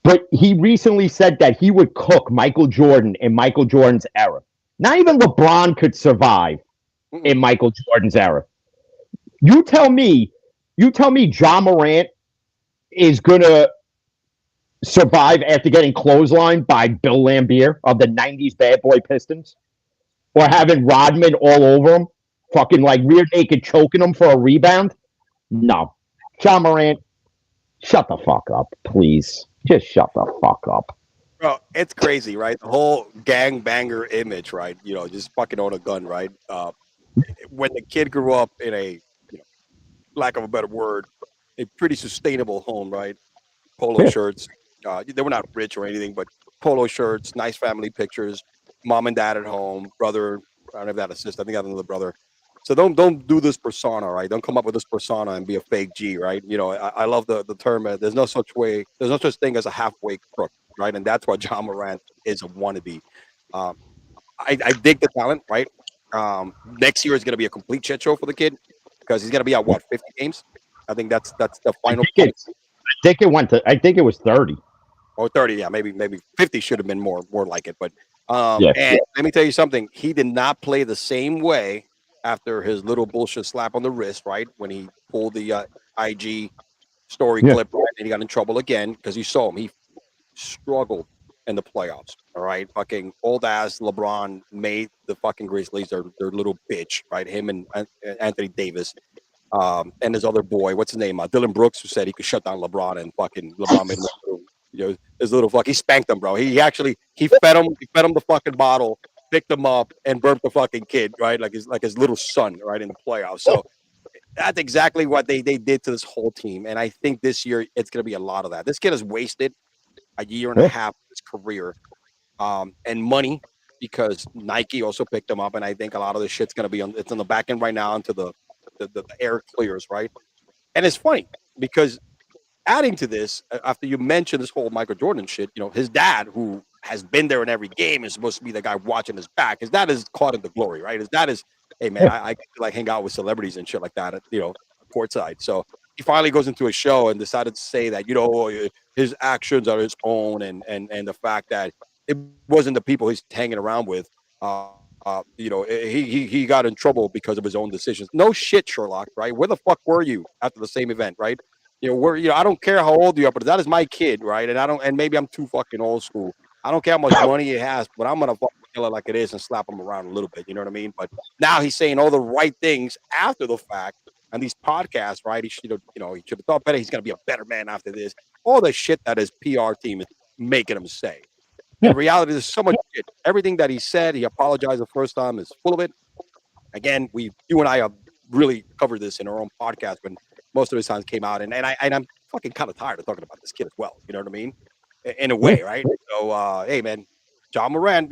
But he recently said that he would cook Michael Jordan in Michael Jordan's era. Not even LeBron could survive in Michael Jordan's era. You tell me Ja Morant is gonna survive after getting clotheslined by Bill Laimbeer of the 90s Bad Boy Pistons? Or having Rodman all over him, fucking like rear naked choking him for a rebound? No. Ja Morant, shut the fuck up, please. Just shut the fuck up. Bro, it's crazy, right? The whole gangbanger image, right? You know, just fucking own a gun, right? When the kid grew up in a, you know, lack of a better word, a pretty sustainable home, right? Polo shirts. They were not rich or anything, but polo shirts, nice family pictures, mom and dad at home, brother. I don't have that assist. I think I have another brother. So don't do this persona, right? Don't come up with this persona and be a fake G, right? You know, I love the term. There's no such thing as a halfway crook, right? And that's why Ja Morant is a wannabe. I dig the talent, right? Next year is going to be a complete shit show for the kid because he's going to be at 50 games. I think that's the final. I think it was 30. Or 30, yeah, maybe 50 should have been more like it. But and let me tell you something. He did not play the same way after his little bullshit slap on the wrist, right? When he pulled the IG story clip, right? And he got in trouble again because you saw him. He struggled in the playoffs. All right, fucking old ass LeBron made the fucking Grizzlies their little bitch, right? Him and Anthony Davis. And his other boy, what's his name? Dylan Brooks, who said he could shut down LeBron, and fucking LeBron made his little fuck. He spanked him, bro. He fed him the fucking bottle, picked him up, and burped the fucking kid, right? Like his little son, right, in the playoffs. So that's exactly what they did to this whole team. And I think this year it's gonna be a lot of that. This kid has wasted a year and a half of his career, and money, because Nike also picked him up, and I think a lot of this shit's gonna be on the back end right now until the air clears, right? And it's funny because adding to this, after you mention this whole Michael Jordan shit, you know, his dad, who has been there in every game, is supposed to be the guy watching his back. His dad is caught in the glory, right? His dad is, hey man, I like hang out with celebrities and shit like that, you know, courtside. So he finally goes into a show and decided to say that, you know, his actions are his own, and the fact that it wasn't the people he's hanging around with. You know, he got in trouble because of his own decisions. No shit, Sherlock, right? Where the fuck were you after the same event, right? You know, I don't care how old you are, but that is my kid, right? And maybe I'm too fucking old school. I don't care how much money he has, but I'm gonna fucking kill it like it is and slap him around a little bit. You know what I mean? But now he's saying all the right things after the fact, and these podcasts, right? He should have thought better. He's gonna be a better man after this. All the shit that his PR team is making him say. In reality, there's so much shit. Everything that he said, he apologized the first time, is full of it. Again, you and I have really covered this in our own podcast when most of his times came out, and I'm fucking kind of tired of talking about this kid as well. You know what I mean? In a way, right? So, hey, man, John Moran,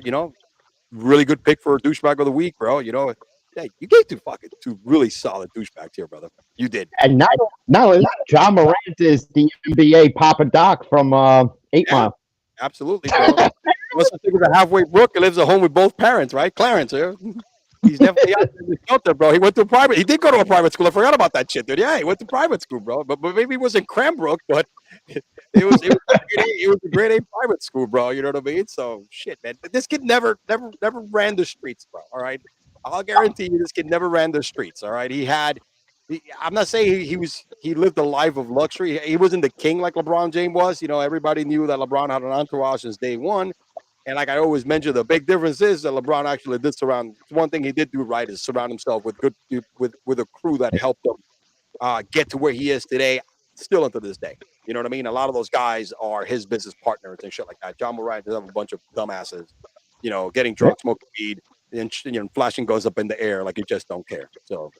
really good pick for a douchebag of the week, bro. Hey, you gave two really solid douchebags here, brother. You did. And not only that, John Morant is the NBA Papa Doc from 8 Mile. Absolutely, bro. Unless I think of a halfway brook, he lives at home with both parents, right? Clarence here. He's definitely out in the shelter, bro. He went to private. He did go to a private school. I forgot about that shit, dude. Yeah, he went to private school, bro. But maybe he was in Cranbrook, but it was a grade A private school, bro. You know what I mean? So shit, man. This kid never ran the streets, bro. All right. I'll guarantee you, this kid never ran the streets. All right. I'm not saying he lived a life of luxury. He wasn't the king like LeBron James was. Everybody knew that LeBron had an entourage since day one. And like I always mention, the big difference is that LeBron actually did surround. One thing he did do right is surround himself with with a crew that helped him get to where he is today, still unto this day. You know what I mean? A lot of those guys are his business partners and shit like that. John Moran does have a bunch of dumbasses, getting drunk, smoking weed, and flashing guns up in the air like you just don't care. So.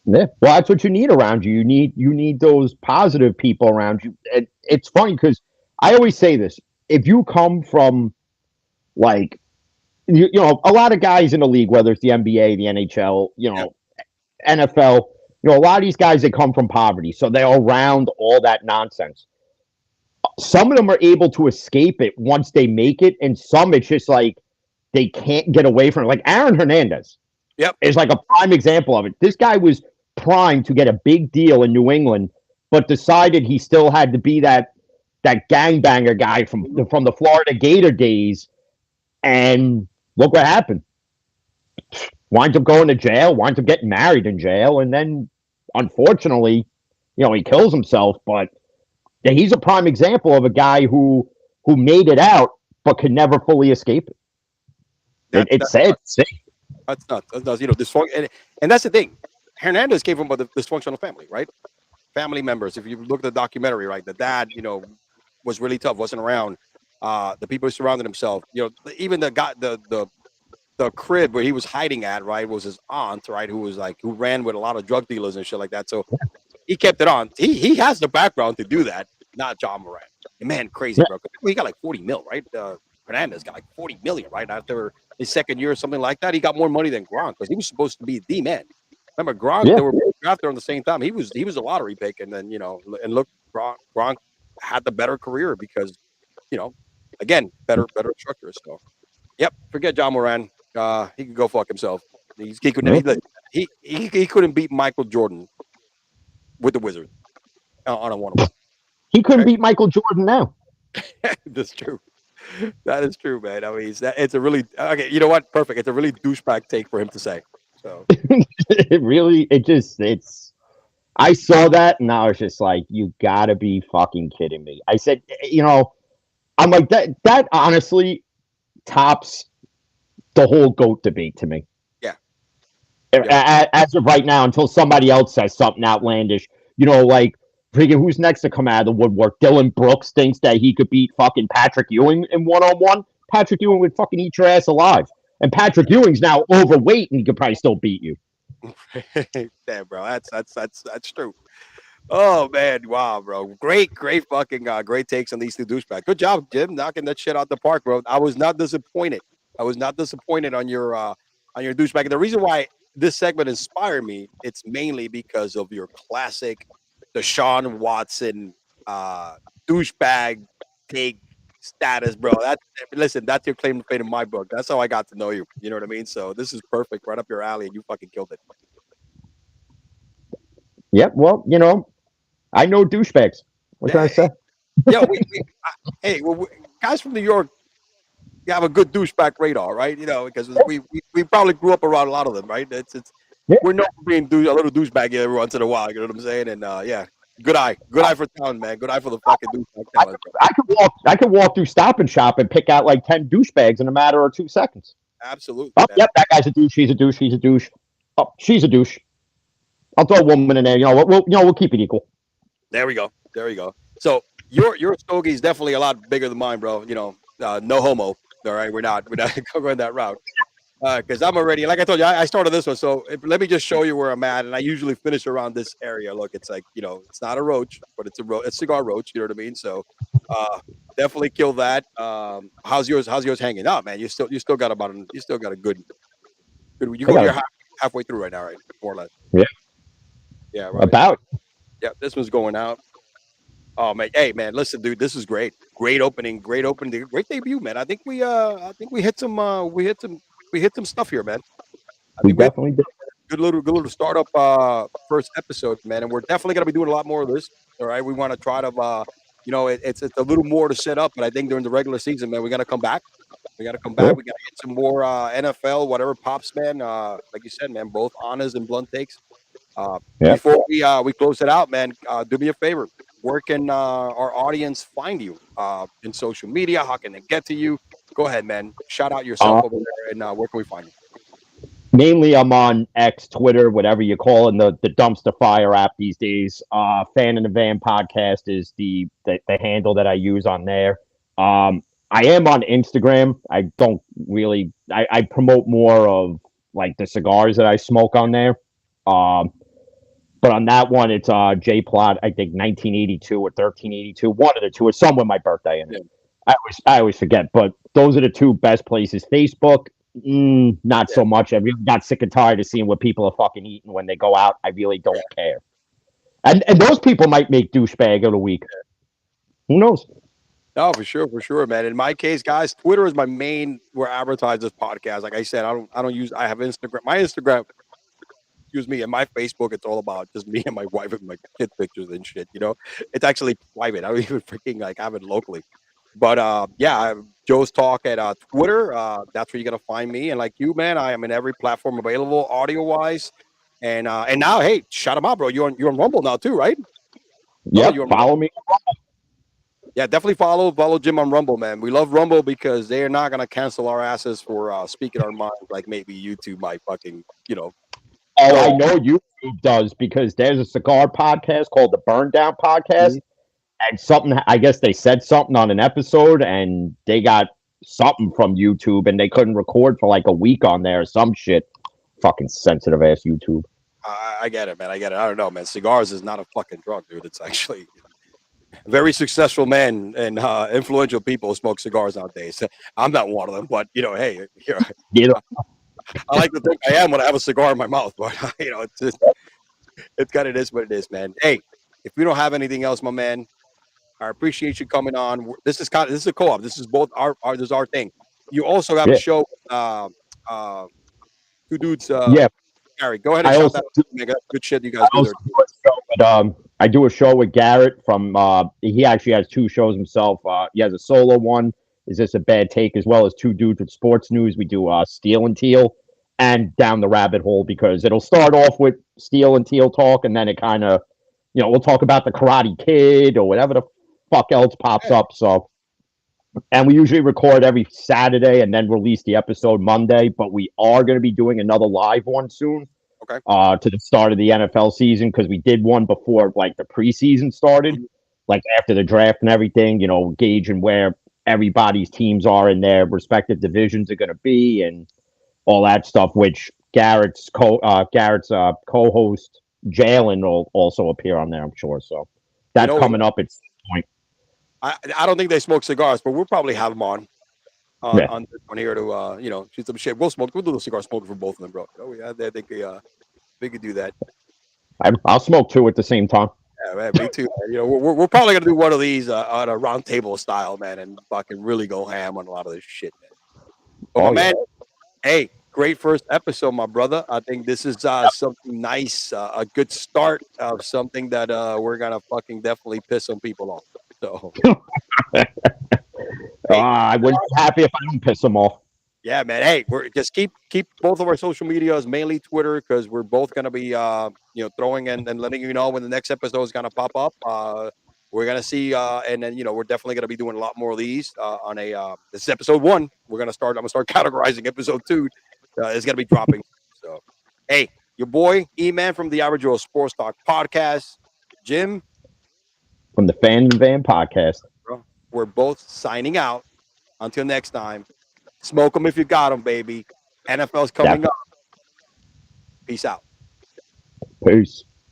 Yeah, well, that's what you need around you. You need those positive people around you. And it's funny because I always say this: if you come from like, a lot of guys in the league, whether it's the NBA, the NHL, NFL, a lot of these guys, they come from poverty. So they're around all that nonsense. Some of them are able to escape it once they make it. And some, it's just like they can't get away from it. Like Aaron Hernandez is like a prime example of it. This guy was primed to get a big deal in New England, but decided he still had to be that gangbanger guy from the Florida Gator days. And look what happened. Winds up going to jail, winds up getting married in jail, and then, unfortunately, he kills himself. But he's a prime example of a guy who made it out, but could never fully escape it. It's sad. That's nuts. Dysfunction, and that's the thing. Hernandez came from a dysfunctional family, right? Family members. If you look at the documentary, right, the dad, was really tough, wasn't around. The people who surrounded himself, even the guy, the crib where he was hiding at, right, was his aunt, right, who ran with a lot of drug dealers and shit like that. So he kept it on. He has the background to do that, not John Moran. Man, crazy, bro. He got like 40 mil, right? Hernandez got like 40 million, right? After his second year or something like that, he got more money than Gronk because he was supposed to be the man. Remember Gronk? They were both drafted on the same time. He was a lottery pick, and then and look, Gronk had the better career because again, better structure. So, forget John Moran. He could go fuck himself. He couldn't beat Michael Jordan with the Wizards on a one-on-one. He couldn't beat Michael Jordan now. That's true. That is true, man. I mean, it's a really okay. You know what? Perfect. It's a really douchebag take for him to say. So I saw that and I was just like, you gotta be fucking kidding me. I said, I'm like that honestly tops the whole GOAT debate to me. Yeah. As of right now, until somebody else says something outlandish, like freaking who's next to come out of the woodwork? Dylan Brooks thinks that he could beat fucking Patrick Ewing in one-on-one. Patrick Ewing would fucking eat your ass alive. And Patrick Ewing's now overweight and he could probably still beat you. Damn, bro. That's true. Oh man, wow, bro. Great fucking great takes on these two douchebags. Good job, Jim, knocking that shit out the park, bro. I was not disappointed. On your douchebag. And the reason why this segment inspired me, it's mainly because of your classic Deshaun Watson douchebag take status, bro. That's your claim to fame in my book. That's how I got to know you. You know what I mean? So this is perfect, right up your alley, and you fucking killed it. Yeah, well, I know douchebags. What can I say? Yeah, guys from New York, you have a good douchebag radar, right? Because we probably grew up around a lot of them, right? We're known for being a little douchebag every once in a while. You know what I'm saying? And good eye for talent, man. Good eye for the fucking douchebag talent. I could walk through Stop and Shop and pick out like 10 douchebags in a matter of 2 seconds. Absolutely. Oh, yep, that guy's a douche. He's a douche. He's a douche. Oh, she's a douche. I'll throw a woman in there. We'll keep it equal. There we go. So your stogie is definitely a lot bigger than mine, bro. No homo. All right, we're not going that route. Because I'm already, like I told you, I started this one. So let me just show you where I'm at. And I usually finish around this area. Look, it's like, it's not a roach, but it's a cigar roach. You know what I mean? So Definitely kill that. How's yours hanging out, man? You still got a good you go you're halfway through right now, right? More or less. Yeah. Yeah, right. About. Yeah, this one's going out. Oh man, hey man, listen, dude, this is great. Great opening, great debut, man. I think we hit some stuff here, man. I We think we had definitely did. good little startup first episode, man, and we're definitely gonna be doing a lot more of this. All right, we want to try to it's a little more to set up, but I think during the regular season, man, we gotta come back. We gotta come back. Sure. We gotta get some more NFL, whatever pops, man. Like you said, man, both honest and blunt takes. Yeah. Before we close it out, man, do me a favor. Where can our audience find you in social media? How can they get to you? Go ahead, man. Shout out yourself over there, and where can we find you? Mainly, I'm on X, Twitter, whatever you call it, the dumpster fire app these days. Fan in the Van podcast is the handle that I use on there. I am on Instagram. I don't really. I promote more of like the cigars that I smoke on there. But on that one, it's J Plot. I think 1982 or 1382. One of the two. It's somewhere my birthday in it. Yeah. I always forget. But those are the two best places. Facebook. Not so much. I really got sick and tired of seeing what people are fucking eating when they go out. I really don't care. And those people might make douchebag of the week. Who knows? No, for sure, man. In my case, guys, Twitter is my main where I advertise this podcast. Like I said, I don't use. I have Instagram. My Instagram, excuse me, and my Facebook. It's all about just me and my wife and my kid pictures and shit. You know, it's actually private. I don't even freaking like have it locally. But yeah, Joe's Talk at Twitter. That's where you're gonna find me. And like you, man, I am in every platform available, audio wise. And now, hey, shout them out, bro. You're on Rumble now too, right? Yeah, follow me. Yeah, definitely follow Jim on Rumble, man. We love Rumble because they are not gonna cancel our asses for speaking our minds like maybe YouTube might fucking, Oh, I know YouTube does because there's a cigar podcast called the Burn Down Podcast. And something, I guess they said something on an episode and they got something from YouTube and they couldn't record for like a week on there or some shit. Fucking sensitive ass YouTube. I get it, man. I get it. I don't know, man. Cigars is not a fucking drug, dude. It's actually very successful men and influential people smoke cigars nowadays. I'm not one of them, but hey, I like to think I am when I have a cigar in my mouth, but it's kind of is what it is, man. Hey, if we don't have anything else, my man, I appreciate you coming on. This is a co-op. This is both this is our thing. You also have a show. Two dudes. Gary, go ahead and shout that out. Man. Good shit you guys do there. I do a show with Garrett from. He actually has two shows himself. He has a solo one. Is This a Bad Take? As well as two dudes with sports news. We do Steel and Teal and Down the Rabbit Hole because it'll start off with Steel and Teal talk and then it kind of, we'll talk about the Karate Kid or whatever the fuck else pops up. So, and we usually record every Saturday and then release the episode Monday, but we are going to be doing another live one soon. Okay. To the start of the NFL season because we did one before like the preseason started, like after the draft and everything, gauging where everybody's teams are in their respective divisions are going to be and all that stuff, which Garrett's co-host Jalen will also appear on there, I'm sure. So that's coming up at some point. I don't think they smoke cigars, but we'll probably have them on this one here to shoot some shit. We'll do the cigar smoking for both of them, bro. I think we could do that. I'll smoke two at the same time. Yeah, man, me too. Man. We're probably gonna do one of these on a round table style, man, and fucking really go ham on a lot of this shit, man. But man, hey, great first episode, my brother. I think this is something nice, a good start of something that we're gonna fucking definitely piss some people off. So, I wouldn't be happy if I didn't piss them off. Yeah, man. Hey, we're just keep both of our social medias, mainly Twitter, because we're both gonna be throwing and letting you know when the next episode is gonna pop up. We're gonna see, and then we're definitely gonna be doing a lot more of these on a. This is episode 1. I'm gonna start categorizing episode 2. It's gonna be dropping. So, hey, your boy E-Man from the Average Joe Sports Talk Podcast, Jim from the Fan in the Van Podcast. We're both signing out. Until next time, smoke them if you got them, baby. NFL's coming up. Peace out. Peace.